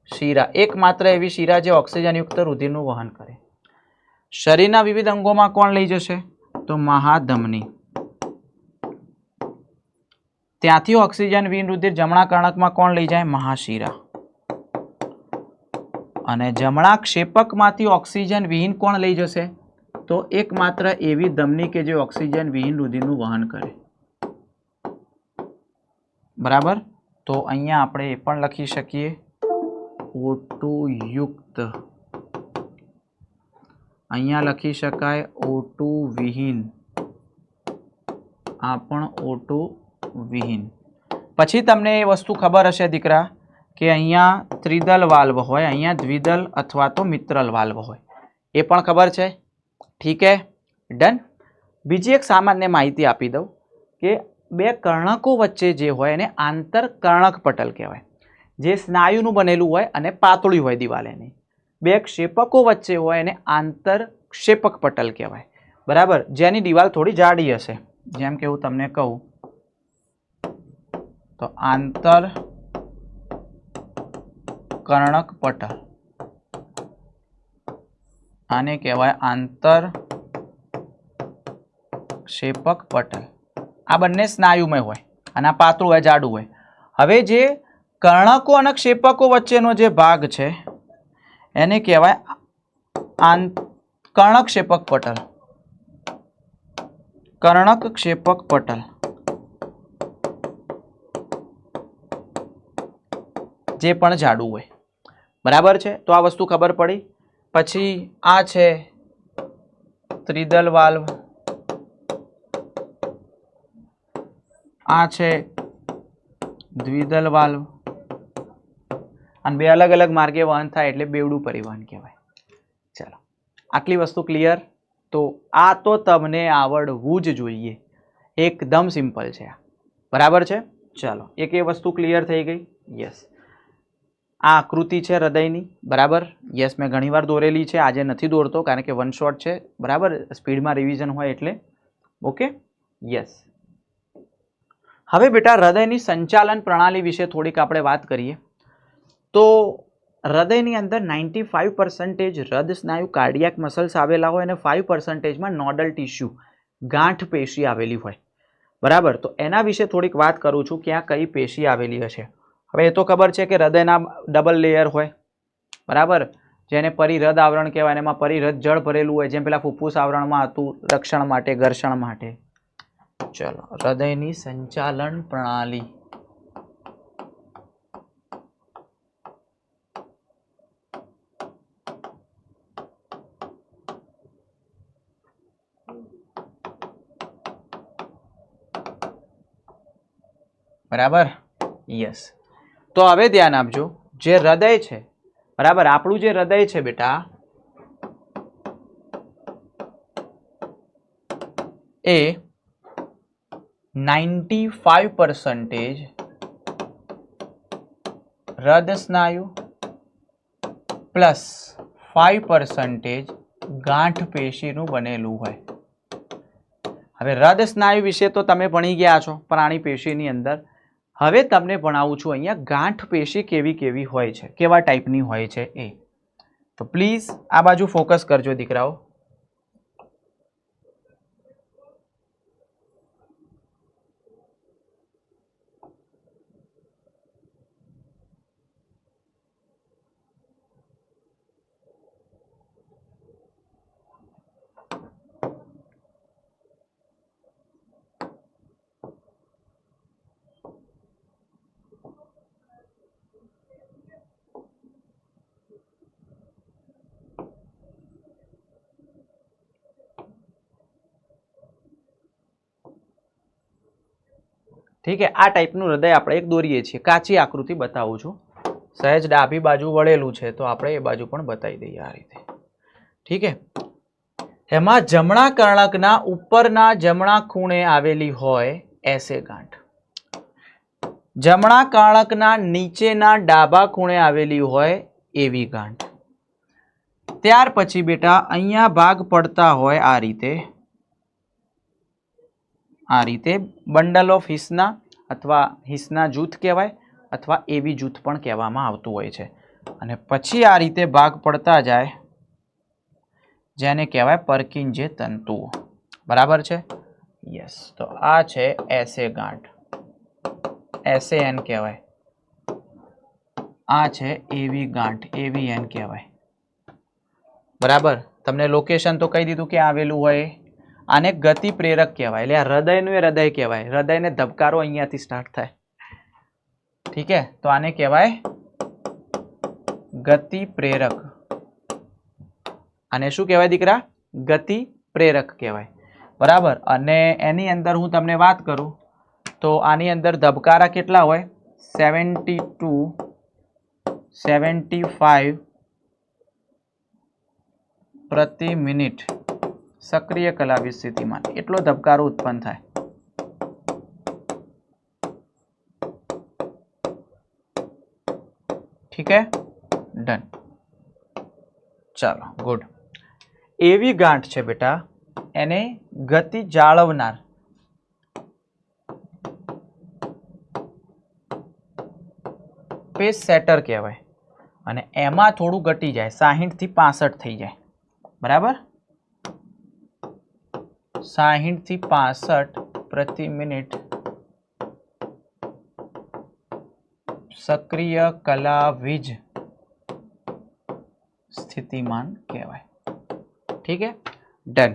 શિરા, એકમાત્ર એવી શિરા જે ઓક્સિજન યુક્ત રુધિરનું વહન કરે. શરીરના વિવિધ અંગોમાં કોણ લઈ જશે? તો મહાધમની. ત્યાંથી ઓક્સિજન વિહીન રુધિર જમણા કર્ણકમાં કોણ લઈ જાય? મહાશિરા. અને જમણા ક્ષેપકમાંથી ઓક્સિજન વિહીન કોણ લઈ જશે? તો એકમાત્ર એવી ધમની કે જે ઓક્સિજન વિહીન રુધિરનું વહન કરે. બરાબર. તો અહીંયા આપણે એ પણ લખી શકીએ O2 યુક્ત, અહીંયા લખી શકાય O2 વિહીન, આ પણ O2 વિહીન. પછી તમને એ વસ્તુ ખબર હશે દીકરા કે અહીંયા ત્રિદલ વાલ્વ હોય, અહીંયા દ્વિદલ અથવા તો મિત્રલ વાલ્વ હોય, એ પણ ખબર છે. ઠીક હે, ડન. બીજી એક સામાન્ય માહિતી આપી દઉં કે બે કર્ણકો વચ્ચે જે હોય એને આંતરકર્ણક પટલ કહેવાય, જે સ્નાયુનું બનેલું હોય અને પાતળી હોય દિવાલ એની. બે ક્ષેપકો વચ્ચે હોય એને આંતરક્ષેપક પટલ કહેવાય. બરાબર, જેની દિવાલ થોડી જાડી હશે. જેમ કે હું તમને કહું તો આંતરકર્ણક પટલ, આને કહેવાય આંતરક્ષેપક પટલ. આ બંને સ્નાયુમય હોય અને આ પાતળું હોય, જાડું હોય. હવે જે કર્ણકો અને ક્ષેપકો વચ્ચેનો જે ભાગ છે એને કહેવાય કર્ણકક્ષેપક પટલ. કર્ણકક્ષેપક પટલ જે પણ જાડું હોય. બરાબર છે, તો આ વસ્તુ ખબર પડી. પછી આ છે ત્રિદલ વાલ્વ, આ છે દ્વિદલ વાલ્વ, અને બે અલગ અલગ માર્ગે વહન થાય એટલે બેવડું પરિવહન કહેવાય. ચાલો, આટલી વસ્તુ ક્લિયર. તો આ તો તમને આવડવું જ જોઈએ, એકદમ સિમ્પલ છે. બરાબર છે. ચાલો, એક એ વસ્તુ ક્લિયર થઈ ગઈ. યસ, આ આકૃતિ છે હૃદયની. બરાબર, યસ, મેં ઘણીવાર દોરેલી છે, આજે નથી દોરતો કારણ કે વન શોટ છે. બરાબર, સ્પીડમાં રિવિઝન હોય એટલે. Okay, yes. હવે બેટા હૃદયની સંચાલન પ્રણાલી વિશે થોડીક આપણે વાત કરીએ. તો હૃદયની અંદર 95% હૃદ સ્નાયુ કાર્ડિયાક મસલ્સ આવેલા હોય અને 5%માં નોડલ ટિશ્યુ ગાંઠ પેશી આવેલી હોય. બરાબર, તો એના વિશે થોડીક વાત કરું છું કે આ કઈ પેશી આવેલી હશે. હવે એ તો ખબર છે કે હૃદયના ડબલ લેયર હોય. બરાબર, જેને પરિહૃદ આવરણ કહેવાય. એમાં પરિહૃદ જળ ભરેલું હોય, જેમ પેલા ફુફ્ફુસ આવરણમાં હતું રક્ષણ માટે, ઘર્ષણ માટે. ચલો, હૃદયની સંચાલન પ્રણાલી. બરાબર, યસ. તો હવે ધ્યાન આપજો, જે હૃદય છે, બરાબર, આપણું જે હૃદય છે બેટા એ 95% હૃદ સ્નાયુ પ્લસ 5% ગાંઠ પેશીનું બનેલું હોય. હવે હૃદ સ્નાયુ વિશે તો તમે ભણી ગયા છો પ્રાણી પેશીની અંદર. હવે તમને ભણાવું છું અહીંયા ગાંઠ પેશી કેવી કેવી હોય છે, કેવા ટાઈપની હોય છે એ. તો પ્લીઝ આ બાજુ ફોકસ કરજો દીકરાઓ. ઠીક છે, આ ટાઈપનું હૃદય આપણે એક દોરીએ છીએ. કાચી આકૃતિ બતાવું છું. સહેજ ડાબી બાજુ વળેલું છે તો આપણે એ બાજુ પણ બતાવી દઈએ આ રીતે. ઠીક છે, એમાં જમણા કર્ણકના ઉપરના જમણા ખૂણે આવેલી હોય એસે ગાંઠ, જમણા કર્ણકના નીચેના ડાબા ખૂણે આવેલી હોય એવી ગાંઠ. ત્યાર પછી બેટા અહીંયા ભાગ પડતા હોય આ રીતે બંડલ ઓફ હિસના અથવા હિસના જૂથ કહેવાય અથવા એવી જૂથ પણ કહેવામાં આવતું હોય છે. અને પછી આ રીતે ભાગ પડતા જાય જેને કહેવાય પર્કિંજે તંતુઓ. બરાબર છે? યસ. તો આ છે એસે ગાંઠ, એસએન કહેવાય. આ છે એવી ગાંઠ, એવીએન કહેવાય. બરાબર. તમને લોકેશન તો કહી દીધું કે આવેલું હોય. આને ગતિ પ્રેરક કહેવાય. એટલે આ હૃદયનું એ હૃદય કહેવાય. હૃદયને ધબકારો અહીંયાથી સ્ટાર્ટ થાય. ઠીક છે, તો આને કહેવાય ગતિ પ્રેરક. આને શું કહેવાય દીકરા? ગતિ પ્રેરક કહેવાય. બરાબર. અને એની અંદર હું તમને વાત કરું તો આની અંદર ધબકારા કેટલા હોય? 72, 75 પ્રતિ મિનિટ સક્રિય કલાવી સ્થિતિમાં એટલો ધબકારો ઉત્પન્ન થાય. ઠીક હે, ડન. ચાલો, ગુડ. એવી ગાંઠ છે બેટા, એને ગતિ જાળવનાર પેસ સેટર કહેવાય. અને એમાં થોડું ઘટી જાય, 60 થી 65 થઈ જાય. બરાબર, 60 થી 65 પ્રતિ મિનિટ સક્રિય કલાવીજ સ્થિતિમાન કહેવાય. ઠીક છે, ડન.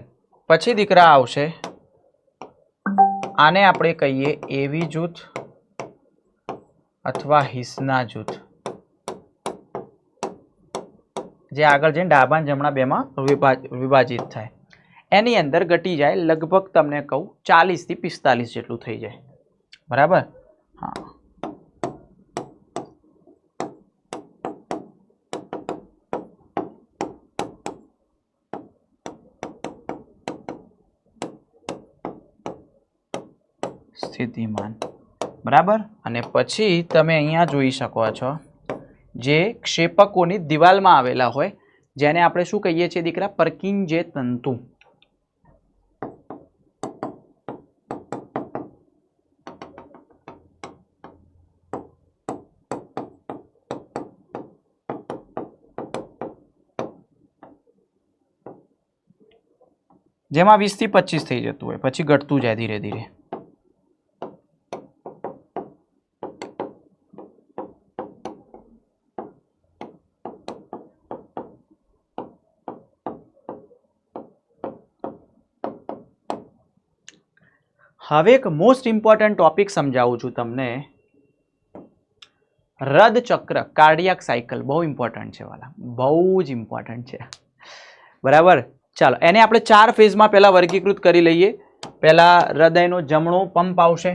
પછી દીકરા આવશે, આને આપણે કહીએ એવી જૂથ અથવા હિસના જૂથ, જે આગળ જઈને ડાબા અને જમણા બેમાં વિભાજિત થાય. એની અંદર ઘટી જાય લગભગ તમને કહું 40 થી 45 જેટલું થઈ જાય. બરાબર. હા, સ્થિતિમાન. બરાબર. અને પછી તમે અહીંયા જોઈ શકો છો જે ક્ષેપકોની દિવાલમાં આવેલા હોય જેને આપણે શું કહીએ છીએ દીકરા? પર્કિંજે તંતુ. જેમાં 20 થી 25 થઈ જતું હોય, પછી ઘટતું જાય ધીરે ધીરે. હવે એક મોસ્ટ ઇમ્પોર્ટન્ટ ટોપિક સમજાવું છું તમને. હૃદ ચક્ર, કાર્ડિયાક સાયકલ બહુ ઇમ્પોર્ટન્ટ છે વાલા, બહુ જ ઇમ્પોર્ટન્ટ છે. બરાબર. ચાલો, એને આપણે 4 ફેઝમાં પહેલા વર્ગીકૃત કરી લઈએ. પહેલા હૃદયનો જમણો પંપ આવશે.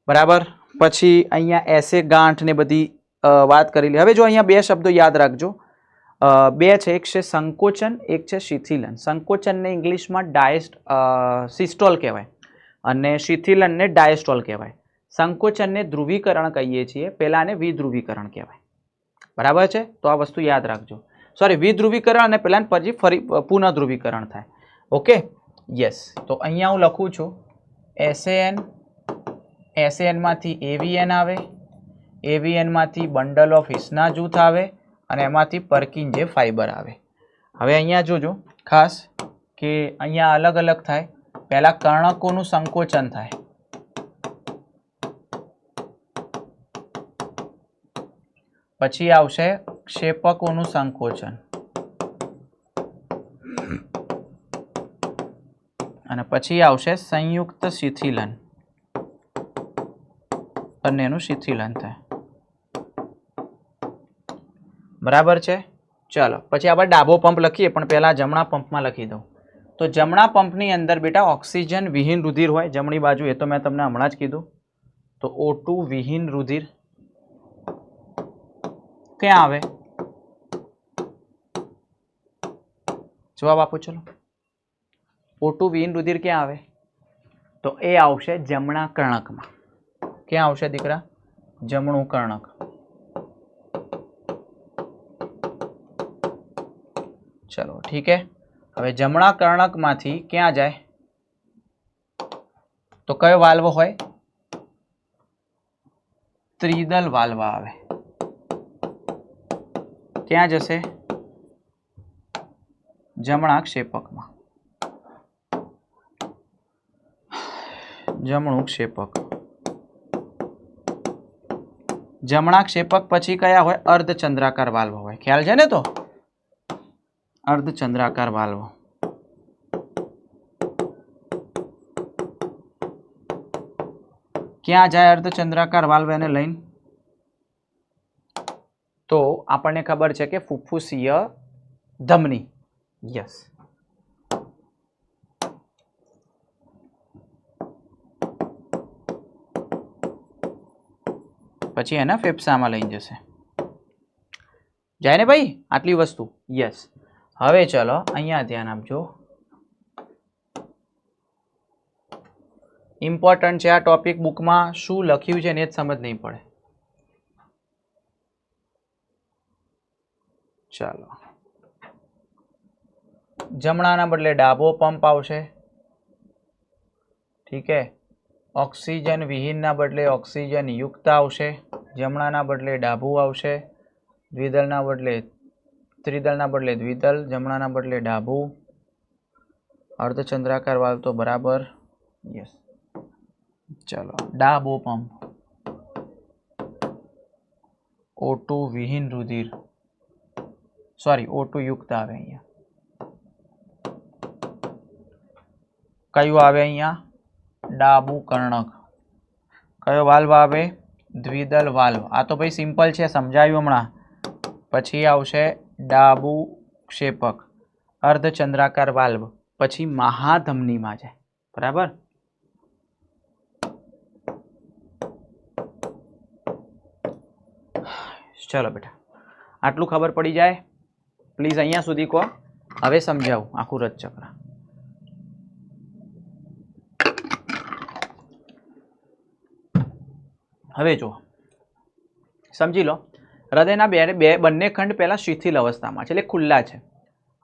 બરાબર. પછી અહીંયા એસે ગાંઠ ને બધી વાત કરી લે. હવે જો અહીંયા બે શબ્દો યાદ રાખજો. બે છે, એક છે સંકોચન, એક છે શિથિલન. સંકોચનને ઇંગ્લિશમાં સિસ્ટોલ કહેવાય અને શિથિલનને ડાયસ્ટોલ કહેવાય. સંકોચનને ધ્રુવીકરણ કહીએ છીએ, પેલાને વિધ્રુવીકરણ કહેવાય. બરાબર છે, તો આ વસ્તુ યાદ રાખજો. સોરી, વિધ્રુવીકરણ અને પેલાને પછી ફરી પુનઃ ધ્રુવીકરણ થાય. Okay, yes. તો અહીંયા હું લખું છું એસએન, એસએન માંથી એવીએન આવે, એવીએન માંથી બંડલ ઓફ હિસના જૂથ આવે અને એમાંથી પર્કિંજે ફાઈબર આવે. હવે અહીંયા જોજો ખાસ કે અહીંયા અલગ અલગ થાય. પહેલા કર્ણકોનું સંકોચન થાય, પછી આવશે ક્ષેપકોનું સંકોચન અને પછી આવશે સંયુક્ત શિથિલન. બંનેનું શિથિલન થાય. બરાબર છે. ચાલો, પછી આપણે ડાબો પંપ લખીએ, પણ પહેલા જમણા પંપમાં લખી દઉં. તો જમણા પંપની અંદર બેટા ઓક્સિજન વિહીન રુધિર હોય જમણી બાજુ, એ તો મેં તમને હમણાં જ કીધું. તો O2 વિહીન રુધિર ક્યાં આવે? જવાબ આપો ચલો. O2 વિહીન રુધિર ક્યાં આવે? તો એ આવશે જમણા કર્ણકમાં. ક્યાં આવશે દીકરા? જમણું કર્ણક. ચલો ઠીક હે. હવે જમણા કર્ણકમાંથી ક્યાં જાય? તો કયો વાલ્વ હોય? ત્રિદલ વાલ્વ આવે. ક્યાં જશે? જમણા ક્ષેપકમાં. જમણું ક્ષેપક. જમણા ક્ષેપક પછી કયા હોય? અર્ધચંદ્રાકાર વાલ્વ હોય. ખ્યાલ છે ને? તો અર્ધચંદ્રાકાર વાલ્વ. ક્યાં જાય અર્ધચંદ્રાકાર વાલ્વ એને લઈને? તો આપણને ખબર છે કે ફુફ્ફુસીય ધમની. યસ. પછી એના ફેફસામાં લઈ જશે. જાય ને ભાઈ આટલી વસ્તુ? યસ. હવે ચલો અહીંયા ધ્યાન આપજો. ઇમ્પોર્ટન્ટ છે આ ટોપિક. બુકમાં શું લખ્યું છે ને જ સમજ નહીં પડે. ચાલો, જમણાના બદલે ડાબો પંપ આવશે. ઠીક હે. ઓક્સિજન વિહીનના બદલે ઓક્સિજન યુક્ત આવશે. જમણાના બદલે ડાબું આવશે. દ્વિદળના બદલે ત્રિદળના બદલે દ્વિદળ. જમણાના બદલે ડાબું. અર્ધચંદ્રાકાર વાલ્વ તો બરાબર. યસ. ચલો, ડાબો પંપ. O2 વિહીન રુધિર, સોરી O2 યુક્ત આવે અહીંયા. કયું આવે અહીંયા? ડાબુ કર્ણક. કયો વાલ્વ આવે? દ્વિદળ વાલ્વ. આ તો ભાઈ સિમ્પલ છે, સમજાયું હમણાં. પછી આવશે ડાબુ ક્ષેપક, અર્ધચંદ્રાકાર વાલ્વ, પછી મહાધમનીમાં જાય. બરાબર. ચલો બેટા, આટલું ખબર પડી જાય પ્લીઝ અહીંયા સુધી કહો. હવે સમજાવું આખું રથચક્ર. હવે જુઓ, સમજી લો. હૃદયના બંને ખંડ પહેલા શિથિલ અવસ્થામાં છે, એટલે ખુલ્લા છે.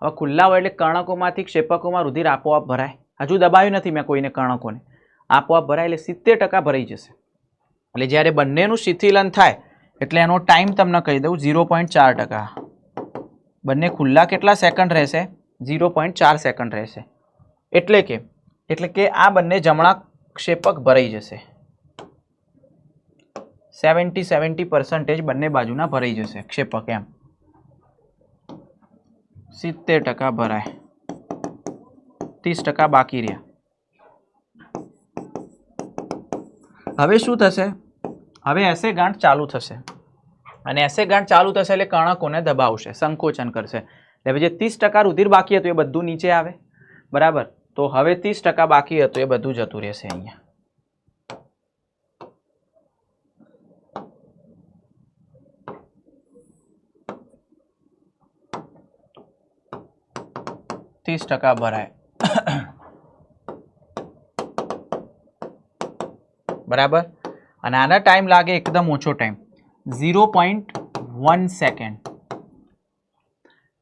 હવે ખુલ્લા હોય એટલે કર્ણકોમાંથી ક્ષેપકોમાં રુધિર આપોઆપ ભરાય. હજુ દબાવ્યું નથી મેં કોઈને કર્ણકોને. આપોઆપ ભરાય એટલે 70% ભરાઈ જશે. એટલે જ્યારે બંનેનું શિથિલન થાય એટલે એનો ટાઈમ તમને કહી દઉં 0.4%. બંને ખુલ્લા કેટલા સેકન્ડ રહેશે? 0.4 સેકન્ડ રહેશે. એટલે કે આ બંને જમણા ક્ષેપક ભરાઈ જશે. 70% બંને બાજુના ભરાઈ જશે ક્ષેપક. એમ 70% ભરાય, 30% બાકી રહ્યા. હવે શું થશે? હવે એસે ગાંઠ ચાલુ થશે, અને એસે ગાંઠ ચાલુ થશે એટલે કર્ણકોને દબાવશે, સંકોચન કરશે. એટલે જે 30% રુધિર બાકી હતું એ બધું નીચે આવે. બરાબર. તો હવે 30% બાકી હતું એ બધું જતું રહેશે અહીંયા. %30 ભરાય. બરાબર. અને આના ટાઈમ લાગે એકદમ ઓછો ટાઈમ, 0.1 સેકન્ડ.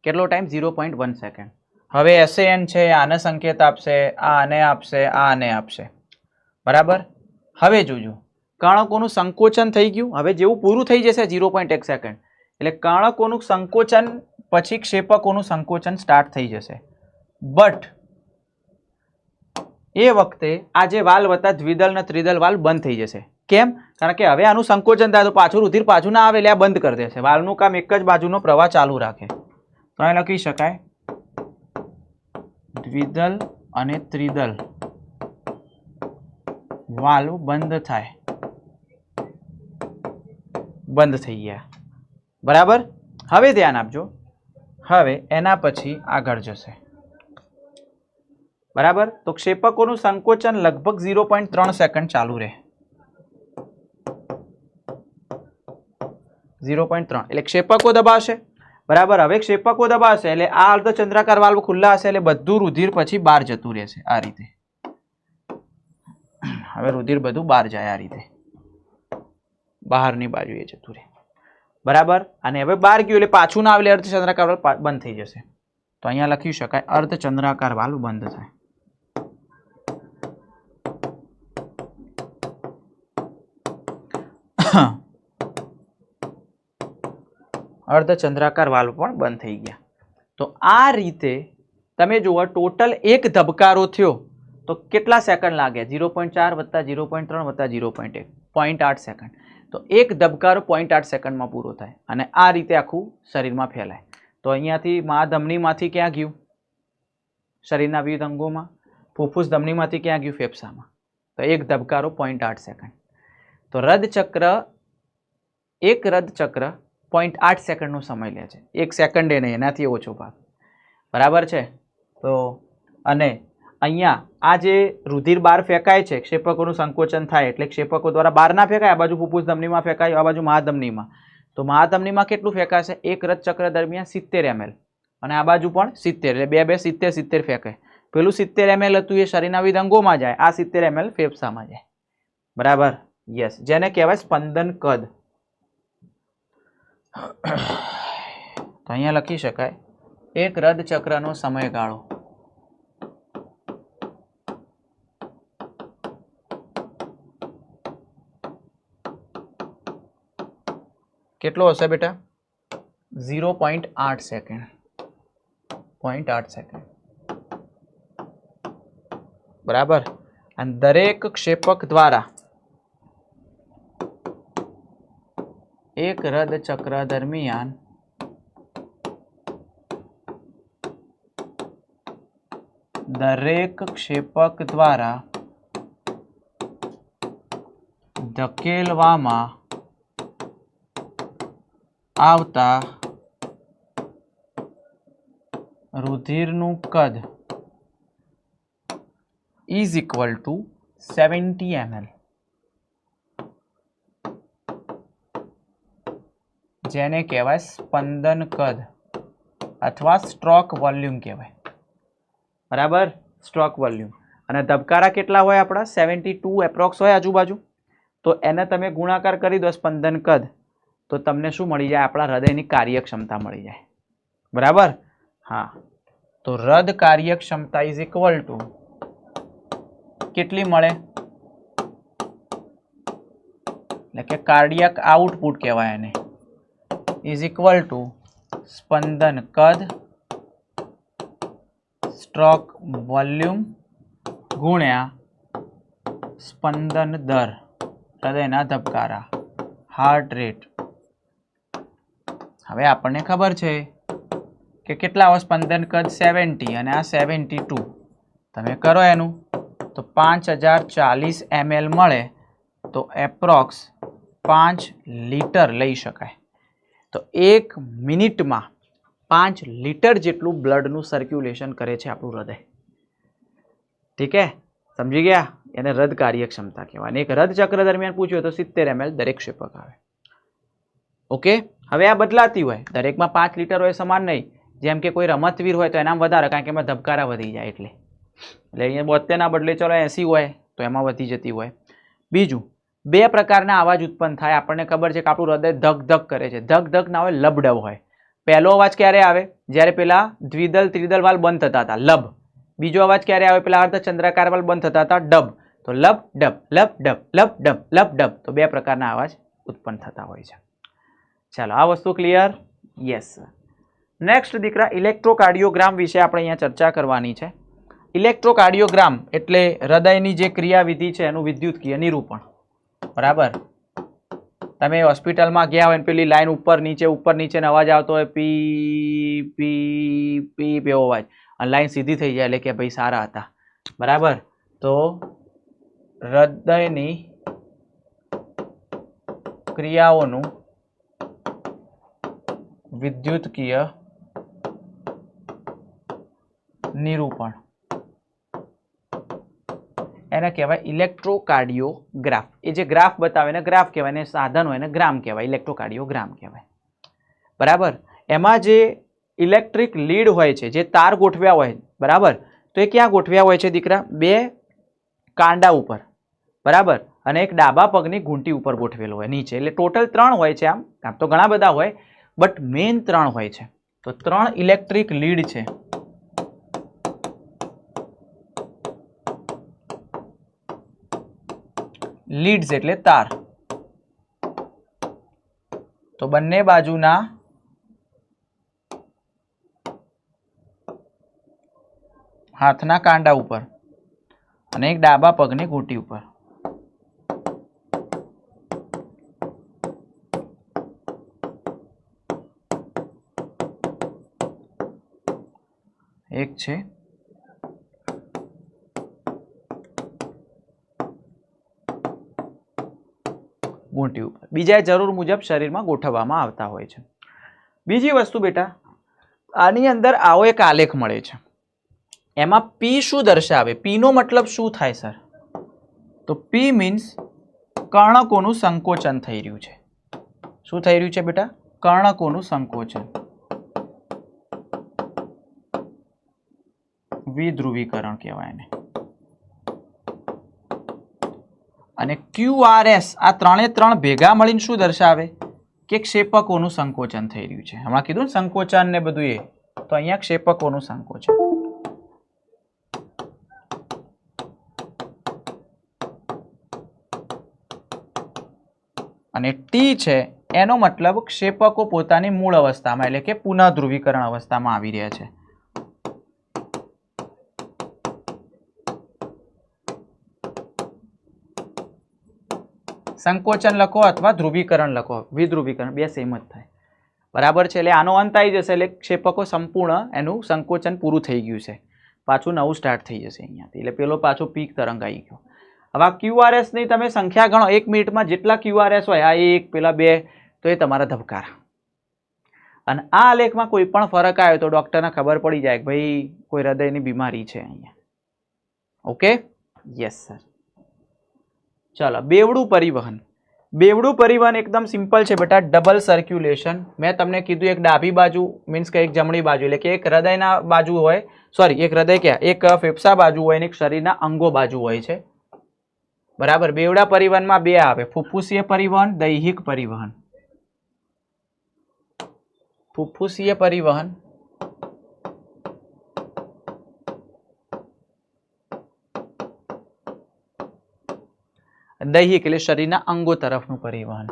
કેટલો ટાઈમ? 0.1 સેકન્ડ. હવે એસએન છે, આને સંકેત આપશે, આ આને આપશે, આ આને આપશે. બરાબર. હવે જોજો, કર્ણકોનું સંકોચન થઈ ગયું. હવે જેવું પૂરું થઈ જશે 0.1 સેકન્ડ એટલે કર્ણકોનું સંકોચન પછી ક્ષેપકોનું સંકોચન સ્ટાર્ટ થઈ જશે. બટ એ વખતે આ જે વાલ્વ હતા દ્વિદળ અને ત્રિદળ વાલ્વ બંધ થઈ જશે. કેમ? કારણ કે હવે આનું સંકોચન થાય તો પાછું રુધિર પાછું ના આવે એટલે આ બંધ કરી દેશે. વાલ્વનું કામ એક જ બાજુનો પ્રવાહ ચાલુ રાખે. તો અહીં લખી શકાય દ્વિદળ અને ત્રિદળ વાલ્વ બંધ થાય, બંધ થઈ ગયા. બરાબર. હવે ધ્યાન આપજો. હવે એના પછી આગળ જશે. બરાબર. તો ક્ષેપકોનું સંકોચન લગભગ 0.3 સેકન્ડ ચાલુ રહે. 0.3 એટલે ક્ષેપકો દબાશે. બરાબર. હવે ક્ષેપકો દબાશે એટલે આ અર્ધચંદ્રાકાર વાલ્વ ખુલ્લા હશે એટલે બધું રુધિર પછી બહાર જતું રહેશે આ રીતે. હવે રુધિર બધું બહાર જાય આ રીતે, બહારની બાજુએ જતું રહે. બરાબર. અને હવે બહાર ગયું એટલે પાછું ના આવે એટલે અર્ધચંદ્રાકાર વાલ્વ બંધ થઈ જશે. તો અહીંયા લખી શકાય અર્ધચંદ્રાકાર વાલ્વ બંધ થાય. અર્ધચંદ્રાકાર વાલ્વ પણ બંધ થઈ ગયા. તો આ રીતે તમે જુઓ ટોટલ એક ધબકારો થયો તો કેટલા સેકન્ડ લાગે? 0.4 વત્તા 0.3 વત્તા 0.1 0.8 સેકન્ડ. તો એક ધબકારો 0.8 સેકન્ડમાં પૂરો થાય અને આ રીતે આખું શરીરમાં ફેલાય. તો અહીંયાથી મહાધમનીમાંથી ક્યાં ગયું? શરીરના વિવિધ અંગોમાં. ફૂફૂસ ધમનીમાંથી ક્યાં ગયું? ફેફસામાં. તો એક ધબકારો 0.8 સેકન્ડ. તો એક રદચક્ર 0.8 સેકન્ડનો સમય લે છે. 1 સેકન્ડે નહીં, એનાથી ઓછો ભાગ. બરાબર છે. તો અને અહીંયા આ જે રુધિર બહાર ફેંકાય છે, ક્ષેપકોનું સંકોચન થાય એટલે ક્ષેપકો દ્વારા બહાર ના ફેંકાય, આ બાજુ ફૂફૂસ ધમનીમાં ફેંકાય, આ બાજુ મહાધમનીમાં. તો મહાધમનીમાં કેટલું ફેંકાશે? એક રદચક્ર દરમિયાન 70 ml અને આ બાજુ પણ 70 એટલે 2 70 ફેંકાય. પેલું 70 ml હતું એ શરીરના વિવિધ અંગોમાં જાય, આ 70 ml ફેફસામાં જાય. બરાબર. યસ. જેને કહેવાય સ્પંદન કદ. તો અહીંયા લખી શકાય એક રદચક્રનો સમયગાળો. કેટલો હશે બેટા? 0.8 સેકન્ડ. 0.8 સેકન્ડ. બરાબર. અને દરેક ક્ષેપક દ્વારા એક રદચક્ર દરમિયાન દરેક ક્ષેપક દ્વારા ધકેલવામાં આવતા રુધિરનું કદ ઇઝ ઇક્વલ ટુ 70 ml. જેને કહેવાય સ્પંદન કદ અથવા સ્ટ્રોક વોલ્યુમ કહેવાય. બરાબર. Stroke volume. અને ધબકારા કેટલા હોય આપણા? 72 એપ્રોક્સ હોય આજુબાજુ. તો એને તમે ગુણાકાર કરી દો સ્પંદન કદ તો તમને શું મળી જાય? આપણા હૃદયની કાર્યક્ષમતા મળી જાય. બરાબર. હા. તો હૃદ કાર્યક્ષમતા ઇઝ ઇક્વલ ટુ કેટલી મળે? એટલે કે કાર્ડિયક આઉટપુટ કહેવાય એને. ઇઝ ઇક્વલ ટુ સ્પંદન કદ સ્ટ્રોક વોલ્યુમ ગુણ્યા સ્પંદન દર, હૃદયના ધબકારા, હાર્ટ રેટ. હવે આપણને ખબર છે કે કેટલા હોય સ્પંદન કદ? 70 અને આ 72. તમે કરો એનું તો 5040 ml મળે તો એપ્રોક્સ 5 લીટર લઈ શકાય. તો 1 મિનિટમાં 5 લીટર જેટલું બ્લડનું સર્ક્યુલેશન કરે છે આપણું હૃદય. ઠીક હે? સમજી ગયા? એને હૃદ કાર્યક્ષમતા કહેવાય. અને એક રદચક્ર દરમિયાન પૂછ્યું તો 70 ml દરેક ક્ષેપક આવે. ઓકે. હવે આ બદલાતી હોય, દરેકમાં 5 લીટર હોય સમાન નહીં. જેમ કે કોઈ રમતવીર હોય તો એનામાં વધારે, કારણ કે એમાં ધબકારા વધી જાય એટલે અહીંયા 72 ના બદલે ચલો 80 હોય તો એમાં વધી જતી હોય. બીજું, 2 પ્રકારના અવાજ ઉત્પન્ન થાય. આપણને ખબર છે કે આપણું હૃદય ધક ધક કરે છે. ધક ધક ના હોય, લબડબ હોય. પહેલો અવાજ ક્યારે આવે? જ્યારે પેલા દ્વિદલ ત્રિદલ વાલ્વ બંધ થતા હતા, લબ. બીજો અવાજ ક્યારે આવે? પેલા અર્ધચંદ્રાકાર વાલ્વ બંધ થતા હતા, ડબ. તો લબ ડબ લબ ડબ લબ ડબ લબ ડબ. તો 2 પ્રકારના અવાજ ઉત્પન્ન થતા હોય છે. ચાલો, આ વસ્તુ ક્લિયર? યસ. નેક્સ્ટ દીકરા, ઇલેક્ટ્રોકાર્ડિયોગ્રામ વિશે આપણે અહીંયા ચર્ચા કરવાની છે. ઇલેક્ટ્રોકાર્ડિયોગ્રામ એટલે હૃદયની જે ક્રિયાવિધિ છે એનું વિદ્યુતકીય નિરૂપણ. બરાબર. તમે હોસ્પિટલમાં ગયા હોય પેલી લાઈન ઉપર નીચે અવાજ આવતો હોય, પી પી પી એવો અવાજ, અને લાઈન સીધી થઈ જાય એટલે કે ભાઈ સારા હતા. બરાબર. તો હૃદયની ક્રિયાઓનું વિદ્યુતકીય નિરૂપણ. એને કહેવાય ઇલેક્ટ્રોકાર્ડિયોગ્રાફ. એ જે ગ્રાફ બતાવે એને ગ્રાફ કહેવાય, ને સાધન હોય એને ગ્રામ કહેવાય, ઇલેક્ટ્રોકાર્ડિયોગ્રામ કહેવાય. બરાબર. એમાં જે ઇલેક્ટ્રિક લીડ હોય છે, જે તાર ગોઠવ્યા હોય, બરાબર, તો એ ક્યાં ગોઠવ્યા હોય છે દીકરા? બે કાંડા ઉપર, બરાબર, અને એક ડાબા પગની ઘૂંટી ઉપર ગોઠવેલો હોય નીચે. એટલે ટોટલ 3 હોય છે. આમ તો ઘણા બધા હોય, બટ મેઇન 3 હોય છે. તો 3 ઇલેક્ટ્રિક લીડ છે. લીડ્સ એટલે તાર. તો બંને બાજુના હાથના કાંડા ઉપર અને એક ડાબા પગની ઘૂંટી ઉપર. એક છે ઘૂંટી ઉપર, બીજા જરૂર મુજબ શરીરમાં ગોઠવવામાં આવતા હોય છે. બીજી વસ્તુ બેટા, આની અંદર આવો એક આલેખ મળે છે. એમાં પી શું દર્શાવે? પી નો મતલબ શું થાય સર? તો પી મીન્સ કર્ણકોનું સંકોચન થઈ રહ્યું છે. શું થઈ રહ્યું છે બેટા? કર્ણકોનું સંકોચન, વિધ્રુવીકરણ કહેવાય એને. અને QRS આ 3 ભેગા મળીને શું દર્શાવે? કે ક્ષેપકોનું સંકોચન થઈ રહ્યું છે. હમણાં કીધું ને સંકોચન ને બધું, એ તો અહીંયા ક્ષેપકોનું સંકોચન. અને ટી છે એનો મતલબ ક્ષેપકો પોતાની મૂળ અવસ્થામાં, એટલે કે પુનઃ ધ્રુવીકરણ અવસ્થામાં આવી રહ્યા છે. સંકોચન લખો અથવા ધ્રુવીકરણ લખો, વિધ્રુવીકરણ બે સેમ જ થાય. બરાબર છે. એટલે આનો અંત આવી જશે, એટલે ક્ષેપકો સંપૂર્ણ એનું સંકોચન પૂરું થઈ ગયું છે. પાછું નવું સ્ટાર્ટ થઈ જશે અહીંયાથી. એટલે પેલો પાછો પીક તરંગ આવી ગયો. હવે આ QRS ની તમે સંખ્યા ગણો, 1 મિનિટમાં જેટલા QRS હોય, આ 1 પેલા 2, તો એ તમારા ધબકારા. અને આ આલેખમાં કોઈ પણ ફરક આવ્યો તો ડોક્ટરને ખબર પડી જાય કે ભાઈ કોઈ હૃદયની બીમારી છે અહીંયા. Okay, yes sir. ચલો, બેવડું પરિવહન. બેવડું પરિવહન એકદમ સિમ્પલ છે બેટા. Double circulation. મેં તમને કીધું એક ડાબી બાજુ મીન્સ કે એક જમણી બાજુ, એટલે કે એક હૃદયના બાજુ હોય, સોરી એક હૃદય ક્યાં, એક ફેફસા બાજુ હોય ને એક શરીરના અંગો બાજુ હોય છે. બરાબર. બેવડા પરિવહનમાં 2 આવે, ફુફ્ફુસીય પરિવહન, દૈહિક પરિવહન. ફુફ્ફુસીય પરિવહન દૈહિક એટલે શરીરના અંગો તરફનું પરિવહન.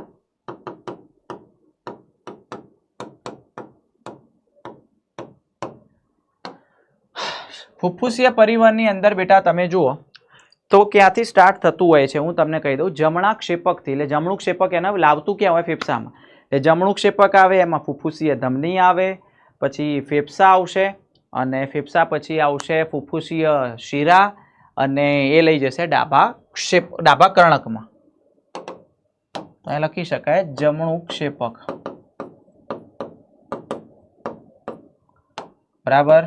ફુફ્ફુસીય પરિવહનની અંદર બેટા તમે જુઓ તો ક્યાંથી સ્ટાર્ટ થતું હોય છે, હું તમને કહી દઉં. જમણા ક્ષેપકથી, એટલે જમણું ક્ષેપક એને લાવતું ક્યાં હોય? ફેફસામાં. એટલે જમણું ક્ષેપક આવે, એમાં ફુફ્ફુસીય ધમની આવે, પછી ફેફસા આવશે, અને ફેફસા પછી આવશે ફુફ્ફુસીય શિરા, અને એ લઈ જશે ડાબા કર્ણકમાં. તો એ લખી શકાય જમણું ક્ષેપક. બરાબર.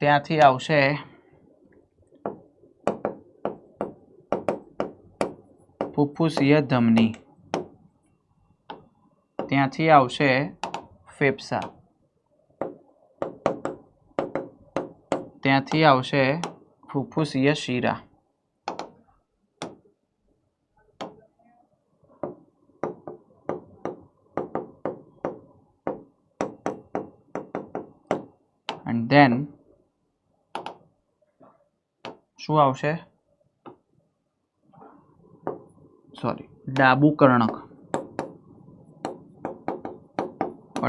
ત્યાંથી આવશે ફુફ્ફુસીય ધમની, ત્યાંથી આવશે ફેફસા, ત્યાંથી આવશે ફુફ્ફુસીય શિરા, and then શું આવશે? સોરી, ડાબું કર્ણક.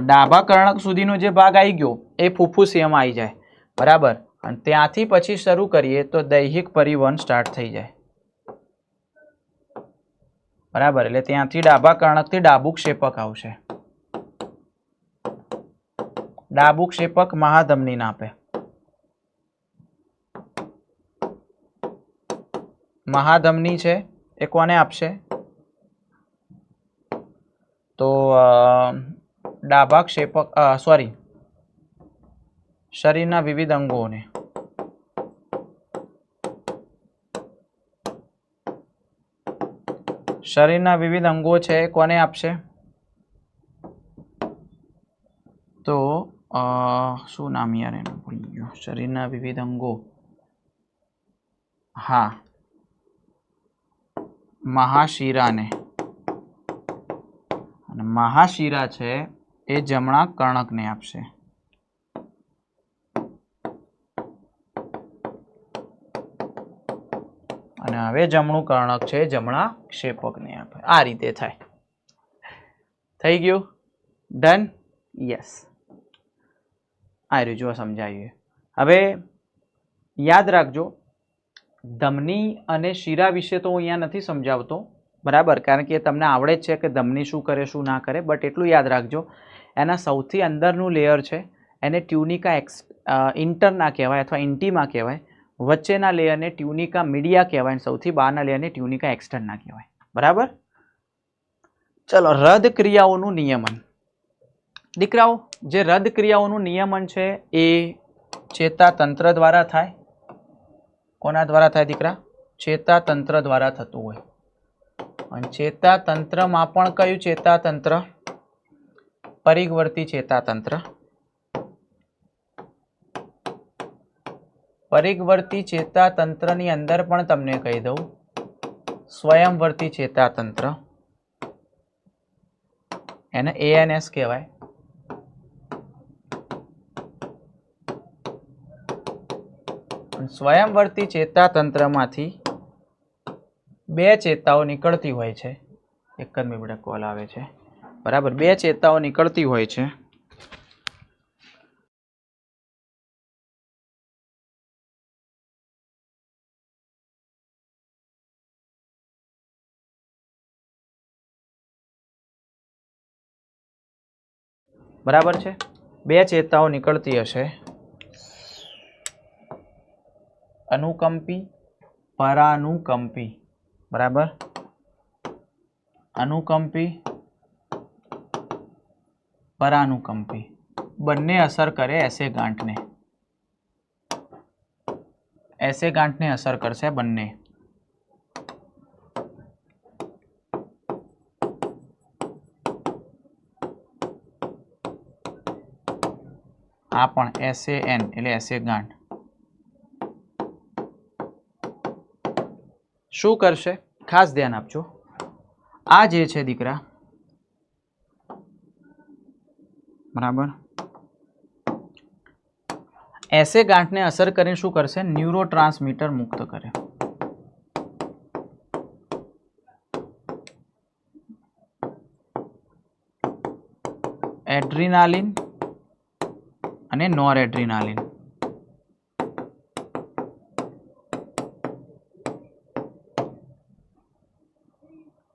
ડાબા કર્ણક સુધીનો જે ભાગ આવી ગયો એ ફુફ્ફુસીયમાં આવી જાય. બરાબર. અને ત્યાંથી પછી શરૂ કરીએ તો દૈહિક પરિવહન સ્ટાર્ટ થઈ જાય. બરાબર. એટલે ત્યાંથી ડાબા કર્ણકથી ડાબું ક્ષેપક આવશે. ડાબું ક્ષેપક મહાધમનીને આપે. મહાધમની છે એ કોને આપશે? તો ડાબા ક્ષેપક, સોરી, શરીરના વિવિધ અંગોને. શરીરના વિવિધ અંગો છે કોને આપશે? તો શું નામ યાર એનું ભૂલી ગયો. શરીરના વિવિધ અંગો, હા, મહાશિરાને. અને મહાશિરા છે એ જમણા કર્ણકને આપશે. અને હવે જમણું કર્ણક છે જમણા ક્ષેપકને આપે. આ રીતે થાય. થઈ ગયું? ડન? યસ. આ રહ્યું, જો સમજાયું. હવે યાદ રાખજો, ધમની અને શિરા વિશે તો હું અહીંયા નથી સમજાવતો, બરાબર, કારણ કે તમને આવડે જ છે કે ધમની શું કરે શું ના કરે. બટ એટલું યાદ રાખજો, એના સૌથી અંદરનું લેયર છે એને ટ્યુનિકા ઇન્ટરના કહેવાય અથવા ઇન્ટીમા કહેવાય. વચ્ચેના લેયરને ટ્યુનિકા મીડિયા કહેવાય. સૌથી બહારના લેયરને ટ્યુનિકા એક્સટર્ના કહેવાય. બરાબર. ચલો, રદ ક્રિયાઓનું નિયમન. દીકરાઓ, જે રદ ક્રિયાઓનું નિયમન છે એ ચેતાતંત્ર દ્વારા થાય. કોના દ્વારા થાય દીકરા? ચેતાતંત્ર દ્વારા થતું હોય. અને ચેતાતંત્રમાં પણ કયું ચેતાતંત્ર? પરિઘવર્તી ચેતાતંત્ર. પરિઘવર્તી ચેતાતંત્રની અંદર પણ તમને કહી દઉં સ્વયંવર્તી ચેતાતંત્ર, એને ANS કહેવાય. સ્વયંવર્તી ચેતાતંત્રમાંથી બે ચેતાઓ નીકળતી હોય છે. એક જ મિનિટ, કોલ આવે છે. બરાબર, બે ચેતાઓ નીકળતી હોય છે. બરાબર છે, બે ચેતાઓ નીકળતી હશે. અનુકંપી, પરાનુકંપી. બરાબર, અનુકંપી, પરાનુકંપી બંને અસર કરે એસે ગાંઠને. એસે ગાંઠને અસર કરશે બંને. આ પણ SAN એટલે એસે ગાંઠ. શું કરશે? ખાસ ધ્યાન આપજો. આ જે છે દીકરા, બરાબર, એસે ગાંઠને અસર કરીને શું કરશે? ન્યુરોટ્રાન્સમીટર મુક્ત કરે. એડ્રીનાલિન અને નોર એડ્રીનાલિન.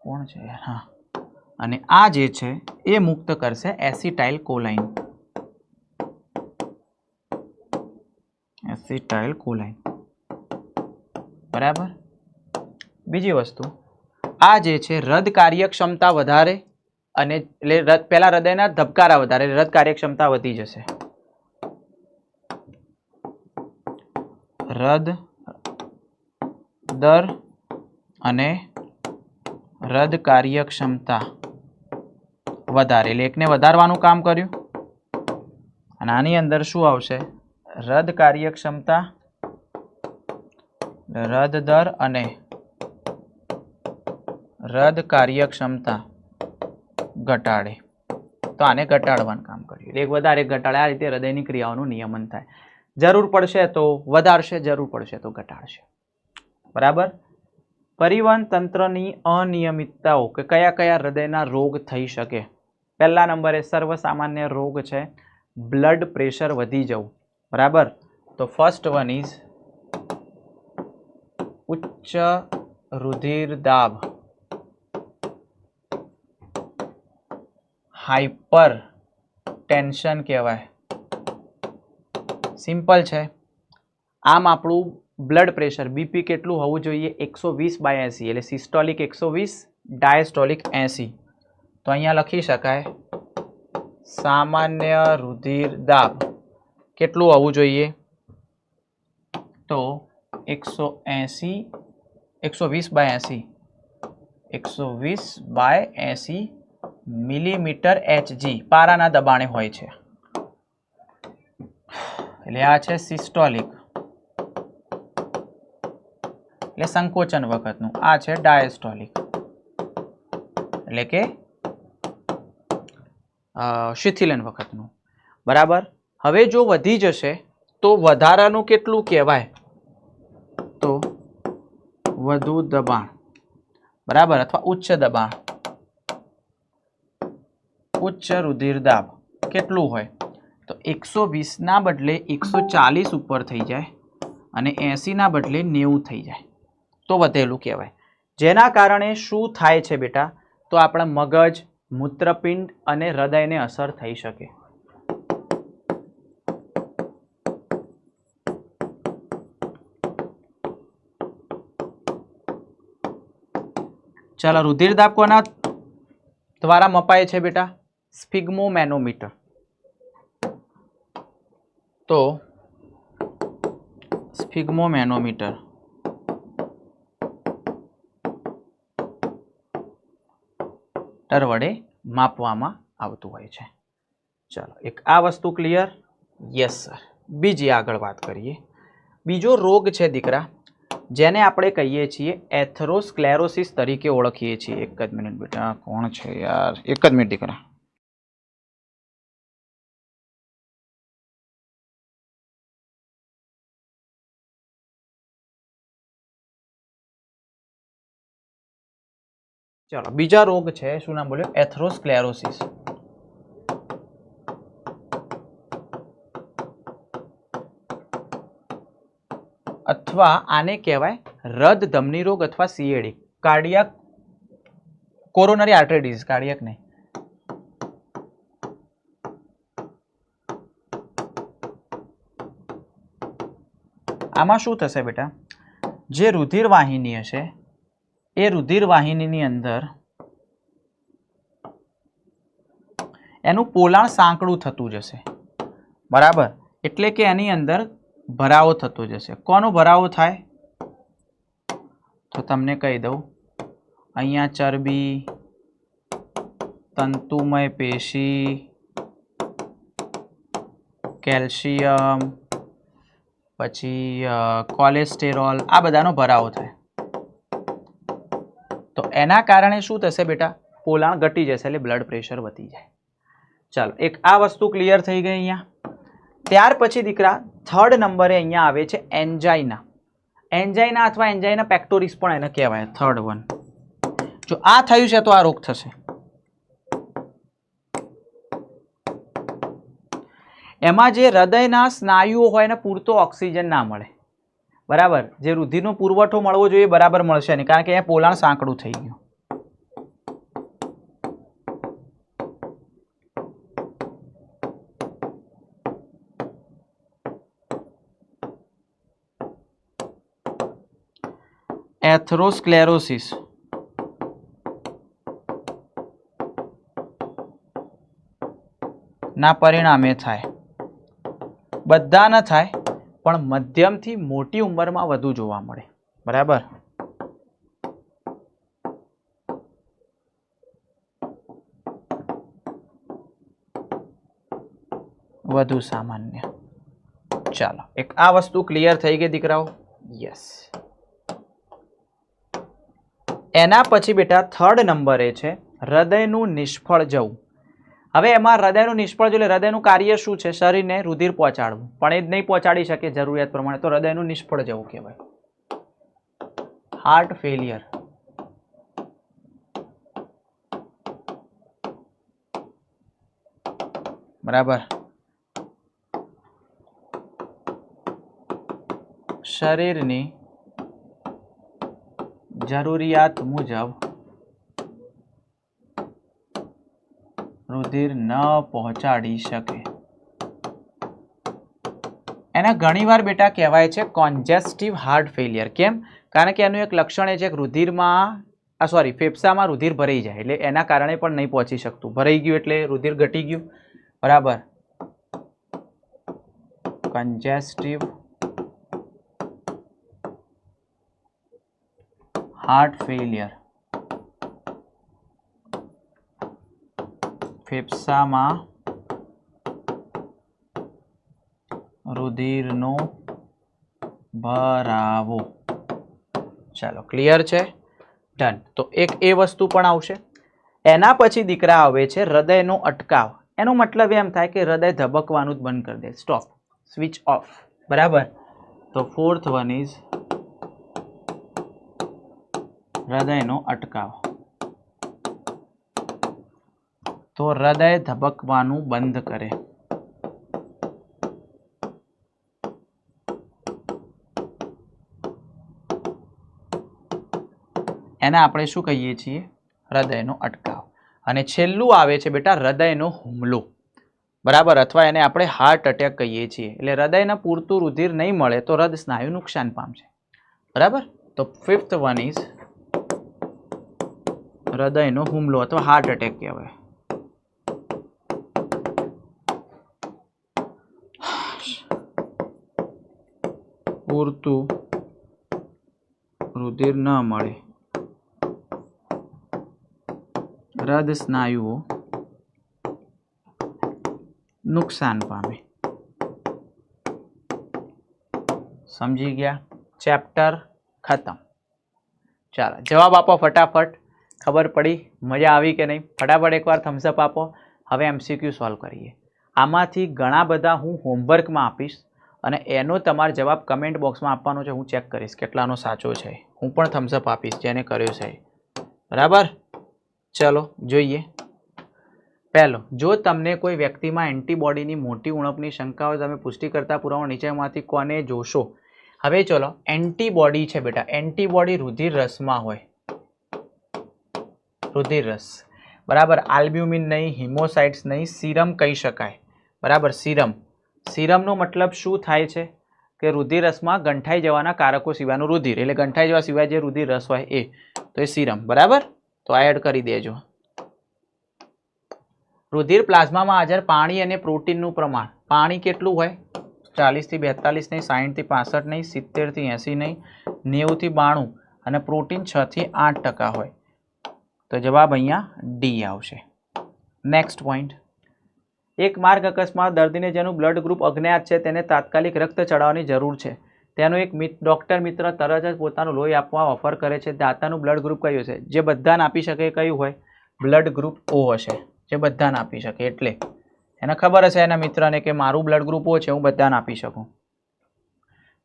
કોણ છે? હા. અને આ જે છે એ મુક્ત કરશે એસિટાઇલ કોલાઇન. એસિટાઇલ કોલાઇન. બરાબર. બીજી વસ્તુ, આ જે છે રદ કાર્યક્ષમતા વધારે અને એટલે પહેલા હૃદયના ધબકારા વધારે, રદ કાર્યક્ષમતા વધી જશે. રદ દર અને રદ કાર્યક્ષમતા વધારે, એટલે એકને વધારવાનું કામ કર્યું. અને આની અંદર શું આવશે? રદ કાર્યક્ષમતા, રદ દર અને રદ કાર્યક્ષમતા ઘટાડે. તો આને ઘટાડવાનું કામ કર્યું. એક વધારે એક ઘટાડે. આ રીતે હૃદયની ક્રિયાઓનું નિયમન થાય. જરૂર પડશે તો વધારશે, જરૂર પડશે તો ઘટાડશે. બરાબર. પરિવહન તંત્રની અનિયમિતતાઓ કે કયા કયા હૃદયના રોગ થઈ શકે? પહેલા નંબરે સર્વસામાન્ય રોગ છે બ્લડ પ્રેશર વધી જવું. બરાબર. તો ફર્સ્ટ વન ઇઝ ઉચ્ચ રુધિર દાબ, હાઇપર ટેન્શન કહેવાય. સિમ્પલ છે. આમ આપણું બ્લડ પ્રેશર બીપી કેટલું હોવું જોઈએ? 120/80, એટલે સિસ્ટોલિક 120, ડાયસ્ટોલિક 80. તો અહીંયા લખી શકાય સામાન્ય રુધિર દાબ કેટલું હોવું જોઈએ? તો 120/80 120/80 મિલીમીટર Hg પારાના દબાણે હોય છે. એટલે આ છે સિસ્ટોલિક એટલે સંકોચન વખતનું, આ છે ડાયસ્ટોલિક એટલે કે શિથિલન વખતનું. બરાબર. હવે જો વધી જશે તો વધારાનું કેટલું કહેવાય? તો વધુ દબાણ. બરાબર. અથવા ઉચ્ચ દબાણ, ઉચ્ચ રુધિર દાબ કેટલું હોય? તો 120 ના બદલે 140 ઉપર થઈ જાય અને 80 ના બદલે 90 થઈ જાય તો વધેલું કહેવાય. જેના કારણે શું થાય છે બેટા? તો આપણા મગજ, મૂત્રપિંડ અને હૃદયને અસર થઈ શકે. ચાલો, રુધિર દાબ કોના દ્વારા મપાય છે બેટા? સ્ફિગ્મોમેનોમીટર. તો સ્ફિગ્મોમેનોમીટર વડે માપવામાં આવતું હોય છે. ચાલો, એક આ વસ્તુ ક્લિયર? Yes sir. બીજી આગળ વાત કરીએ. બીજો રોગ છે દીકરા, જેને આપણે કહીએ છીએ એથેરોસ્ક્લેરોસિસ તરીકે ઓળખીએ છીએ. એક જ મિનિટ બેટા, કોણ છે યાર? એક જ મિનિટ દીકરા. ચાલો, બીજા રોગ છે, શું નામ બોલ્યો? એથેરોસ્ક્લેરોસિસ. અથવા આને કહેવાય હૃદ ધમની રોગ અથવા CAD, cardiac coronary artery disease. Cardiac નહીં. આમાં શું થશે બેટા? જે રુધિર વાહિની હશે એ રુધિર વાહિનીની અંદર એનું પોલાણ સાંકડું થતું જશે. બરાબર. એટલે કે એની અંદર ભરાવો થતો જશે. કોનો ભરાવો થાય? તો તમને કહી દઉં, અહીંયા ચરબી, તંતુમય પેશી, કેલ્શિયમ, પછી કોલેસ્ટેરોલ, આ બધાનો ભરાવો થાય. તો એના કારણે શું થશે બેટા? પોલાણ ઘટી જશે એટલે બ્લડ પ્રેશર વધી જાય. ચાલો, એક આ વસ્તુ ક્લિયર થઈ ગઈ અહીંયા. ત્યાર પછી દીકરા થર્ડ નંબરે અહીંયા આવે છે એન્જાઇના. એન્જાઇના અથવા એન્જાઇના પેક્ટોરિસ પણ એને કહેવાય. Third one. જો આ થયું છે તો આ રોગ થશે. એમાં જે હૃદયના સ્નાયુઓ હોય એને પૂરતો ઓક્સિજન ના મળે. બરાબર. જે રુધિરનો પુરવઠો મળવો જોઈએ બરાબર મળશે નહીં, કારણ કે અહીંયા પોલાણ સાંકડું થઈ ગયું. એથેરોસ્ક્લેરોસિસ ના પરિણામે થાય. બધા ન થાય પણ મધ્યમથી મોટી ઉંમરમાં વધુ જોવા મળે. બરાબર. વધુ સામાન્ય. ચાલો, એક આ વસ્તુ ક્લિયર થઈ ગઈ દીકરાઓ? યસ. એના પછી બેટા થર્ડ નંબરે છે હૃદયનું નિષ્ફળ જવું. હવે એમાં હૃદયનું નિષ્ફળ જવું એટલે હૃદયનું કાર્ય શું છે? શરીરને રુધિર પહોંચાડવું, પણ એ જ નહીં પહોંચાડી શકે જરૂરિયાત પ્રમાણે, તો હૃદયનું નિષ્ફળ જવું કહેવાય. Heart failure. બરાબર. શરીરની જરૂરિયાત મુજબ રુધિર ન પહોંચાડી શકે. એને ઘણીવાર બેટા કહેવાય છે કોન્જેસ્ટિવ હાર્ટ ફેલિયર. કેમ? કારણ કે એનું એક લક્ષણ એ છે કે રુધિરમાં ફેફસામાં રુધિર ભરાઈ જાય, એટલે એના કારણે પણ નહીં પહોંચી શકતું. ભરાઈ ગયું એટલે રુધિર ઘટી ગયું. બરાબર. congestive heart failure. ફેફસામાં રુધિરનો ભરાવો. ચાલો ક્લિયર છે, ડન. તો એક એ વસ્તુ પણ આવશે. એના પછી દીકરા આવે છે હૃદયનો અટકાવ. એનો મતલબ એમ થાય કે હૃદય ધબકવાનું જ બંધ કરી દે, સ્ટોપ, સ્વિચ ઓફ. બરાબર. તો ફોર્થ વન ઇઝ હૃદયનો અટકાવ. તો હૃદય ધબકવાનું બંધ કરે. એને આપણે શું કહીએ છીએ? હૃદયનો અટકાવ. અને છેલ્લું આવે છે બેટા હૃદયનો હુમલો. બરાબર, અથવા એને આપણે હાર્ટ અટેક કહીએ છીએ. એટલે હૃદયને પૂરતું રુધિર નહીં મળે તો હૃદય સ્નાયુ નુકસાન પામશે. બરાબર. તો ફિફ્થ વન ઇઝ હૃદયનો હુમલો અથવા હાર્ટ અટેક કહેવાય. પૂરતું રુધિર ન મળે, હૃદય સ્નાયુઓ નુકસાન પામે. સમજી ગયા? ચેપ્ટર ખતમ. ચાલો જવાબ આપો ફટાફટ. ખબર પડી? મજા આવી કે નહીં? ફટાફટ એકવાર થમ્સઅપ આપો. હવે એમસીક્યુ સોલ્વ કરીએ. આમાંથી ઘણા બધા હું હોમવર્કમાં આપીશ અને એનો તમારો જવાબ કમેન્ટ બોક્સમાં આપવાનો છે. હું ચેક કરીશ કેટલાનો સાચો છે. હું પણ થમ્સઅપ આપીશ જેને કર્યો છે. બરાબર. ચલો જોઈએ. પહેલો, જો તમને કોઈ વ્યક્તિમાં એન્ટીબોડીની મોટી ઉણપની શંકા હોય, તમે પુષ્ટિ કરતા પુરાવા નીચેમાંથી કોને જોશો? હવે ચલો, એન્ટીબોડી છે બેટા. એન્ટીબોડી રુધિર રસમાં હોય. રુધિર રસ. બરાબર. આલ્બ્યુમિન નહીં, હિમોસાઇટ્સ નહીં, સીરમ કહી શકાય. બરાબર. સીરમ. સીરમનો મતલબ શું થાય છે? કે રુધિર રસમાં ગંઠાઈ જવાના કારકો સિવાયનું રુધિર, એટલે ગંઠાઈ જવા સિવાય જે રુધિર રસ હોય એ, તો એ સીરમ. બરાબર. તો આ એડ કરી દેજો. રુધિર પ્લાઝમામાં હાજર પાણી અને પ્રોટીનનું પ્રમાણ. પાણી કેટલું હોય? 40 થી 42 નહીં, 60 થી 65 નહીં, 70 થી 80 નહીં, 90 થી 92 અને પ્રોટીન 6 થી 8% હોય. તો જવાબ અહીંયા ડી આવશે. Next point. એક માર્ગ અકસ્માત દર્દીને જેનું બ્લડ ગ્રુપ અજ્ઞાત છે તેને તાત્કાલિક રક્ત ચડાવવાની જરૂર છે. તેનો એક ડૉક્ટર મિત્ર તરત જ પોતાનું લોહી આપવા ઓફર કરે છે. દાતાનું બ્લડ ગ્રુપ કયું છે? જે બધાને આપી શકે કયું હોય? બ્લડ ગ્રુપ ઓ હશે, જે બધાને આપી શકે. એટલે એને ખબર હશે એના મિત્રને કે મારું બ્લડ ગ્રુપ ઓ છે, હું બધાને આપી શકું.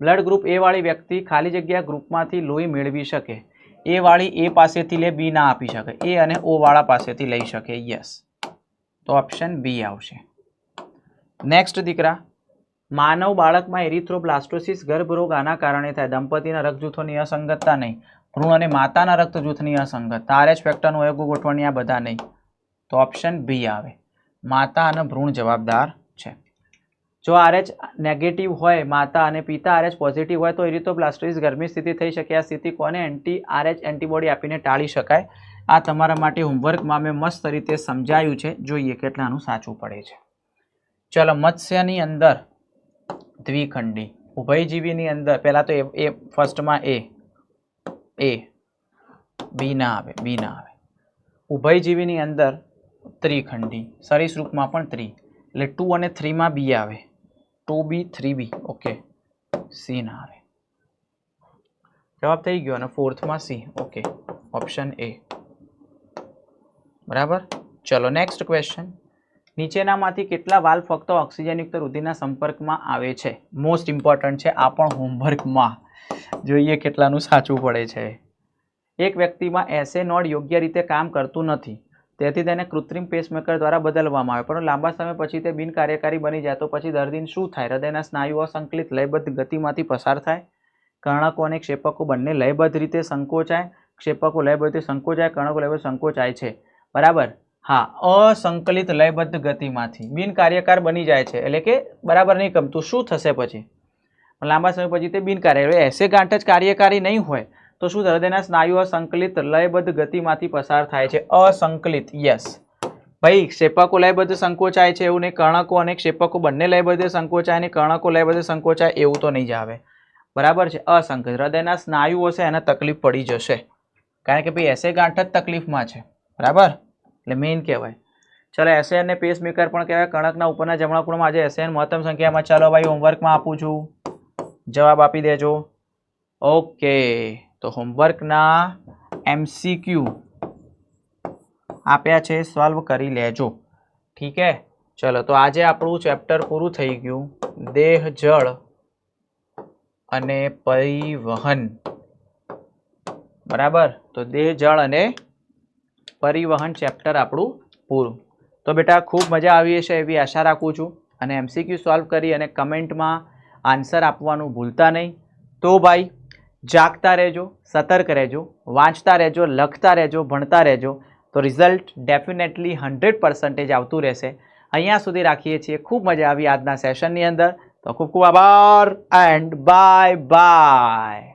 બ્લડ ગ્રુપ એ વાળી વ્યક્તિ ખાલી જગ્યા ગ્રુપમાંથી લોહી મેળવી શકે. એ વાળી એ પાસેથી લે, બી ના આપી શકે. એ અને ઓ વાળા પાસેથી લઈ શકે. યસ. તો ઓપ્શન બી આવશે. નેક્સ્ટ દીકરા, માનવ બાળકમાં એરિથ્રોબ્લાસ્ટોસિસ ગર્ભરોગ આના કારણે થાય. દંપતીના રક્ત જૂથોની અસંગતતા નહીં, ભ્રૂણ અને માતાના રક્ત જૂથની અસંગતતા, આરએચ ફેક્ટરનું અયોગ્ય ગોઠવણી, આ બધા નહીં. તો ઓપ્શન બી આવે. માતા અને ભ્રૂણ જવાબદાર છે. જો આરએચ નેગેટિવ હોય માતા અને પિતા આરએચ પોઝિટિવ હોય તો એરિથ્રોબ્લાસ્ટોસિસ ગર્ભની સ્થિતિ થઈ શકે. આ સ્થિતિ કોને આરએચ એન્ટીબોડી આપીને ટાળી શકાય. આ તમારા માટે હોમવર્કમાં મેં મસ્ત રીતે સમજાયું છે. જોઈએ કેટલાનું સાચું પડે છે. ચલો, મત્સ્યની અંદર દ્વિખંડી, ઉભયજીવીની અંદર પહેલા તો એ ફર્સ્ટમાં એ બી ના આવે, બી ના આવે. ઉભયજીવીની અંદર ત્રિખંડી, સરીસૃપમાં પણ ત્રિ, એટલે 2 અને 3 માં બી આવે. 2B 3B. ઓકે. સી ના આવે. જવાબ થઈ ગયો. અને ફોર્થમાં સી. ઓકે. Option A. બરાબર. ચલો નેક્સ્ટ ક્વેશ્ચન. નીચેનામાંથી કેટલા વાલ્વ ફક્ત ઓક્સિજનયુક્ત રુધિરના સંપર્કમાં આવે છે? મોસ્ટ ઇમ્પોર્ટન્ટ છે આ પણ હોમવર્કમાં. જોઈએ કેટલાનું સાચું પડે છે. એક વ્યક્તિમાં એસએ નોડ યોગ્ય રીતે કામ કરતું નથી, તેથી તેને કૃત્રિમ પેસમેકર દ્વારા બદલવામાં આવે, પરંતુ લાંબા સમય પછી તે બિનકાર્યકારી બની જાય તો પછી દર્દીને શું થાય? હૃદયના સ્નાયુઓ સંકલિત લયબદ્ધ ગતિમાંથી પસાર થાય. કર્ણકો અને ક્ષેપકો બંને લયબદ્ધ રીતે સંકોચાય. ક્ષેપકો લયબદ્ધ રીતે સંકોચાય, કર્ણકો લયબદ્ધ સંકોચાય છે. બરાબર. હા, અસંકલિત લયબદ્ધ ગતિમાંથી બિનકાર્યકાર બની જાય છે. એટલે કે બરાબર નહીં ગમતું, શું થશે પછી? લાંબા સમય પછી તે બિનકાર્ય. એસે ગાંઠ જ કાર્યકારી નહીં હોય તો શું? હૃદયના સ્નાયુઓ સંકલિત લયબદ્ધ ગતિમાંથી પસાર થાય છે. અસંકલિત. યસ ભાઈ. ક્ષેપકો લયબદ્ધ સંકોચાય છે એવું નહીં. કર્ણકો અને ક્ષેપકો બંને લયબદ્ધ સંકોચાય અને કર્ણકો લયબદ્ધ સંકોચાય એવું તો નહીં જ આવે. બરાબર છે. અસંકલિત. હૃદયના સ્નાયુઓ છે એને તકલીફ પડી જશે, કારણ કે ભાઈ એસે ગાંઠ જ તકલીફમાં છે. બરાબર. એટલે મેઇન કહેવાય. ચલો એસએન ને પેસમેકર પણ કહેવાય. કણકના ઉપરના જમણા ખૂણામાં આજે એસએન મહત્તમ સંખ્યામાં. ચાલો ભાઈ હોમવર્કમાં આપું છું, જવાબ આપી દેજો. ઓકે, તો હોમવર્કના MCQ આપ્યા છે, સોલ્વ કરી લેજો. ઠીક હે, ચલો તો આજે આપણું ચેપ્ટર પૂરું થઈ ગયું, દેહ, જળ અને પરિવહન. બરાબર, તો દેહ, જળ અને પરિવહન ચેપ્ટર આપણું પૂરું. તો બેટા ખૂબ મજા આવી હશે એવી આશા રાખું છું. અને MCQ સોલ્વ કરી અને કમેન્ટમાં આન્સર આપવાનું ભૂલતા નહીં. તો ભાઈ જાગતા રહેજો, સતર્ક રહેજો, વાંચતા રહેજો, લખતા રહેજો, ભણતા રહેજો. તો રિઝલ્ટ ડેફિનેટલી 100% આવતું રહેશે. અહીંયા સુધી રાખીએ છીએ. ખૂબ મજા આવી આજના સેશનની અંદર. તો ખૂબ ખૂબ આભાર એન્ડ બાય બાય.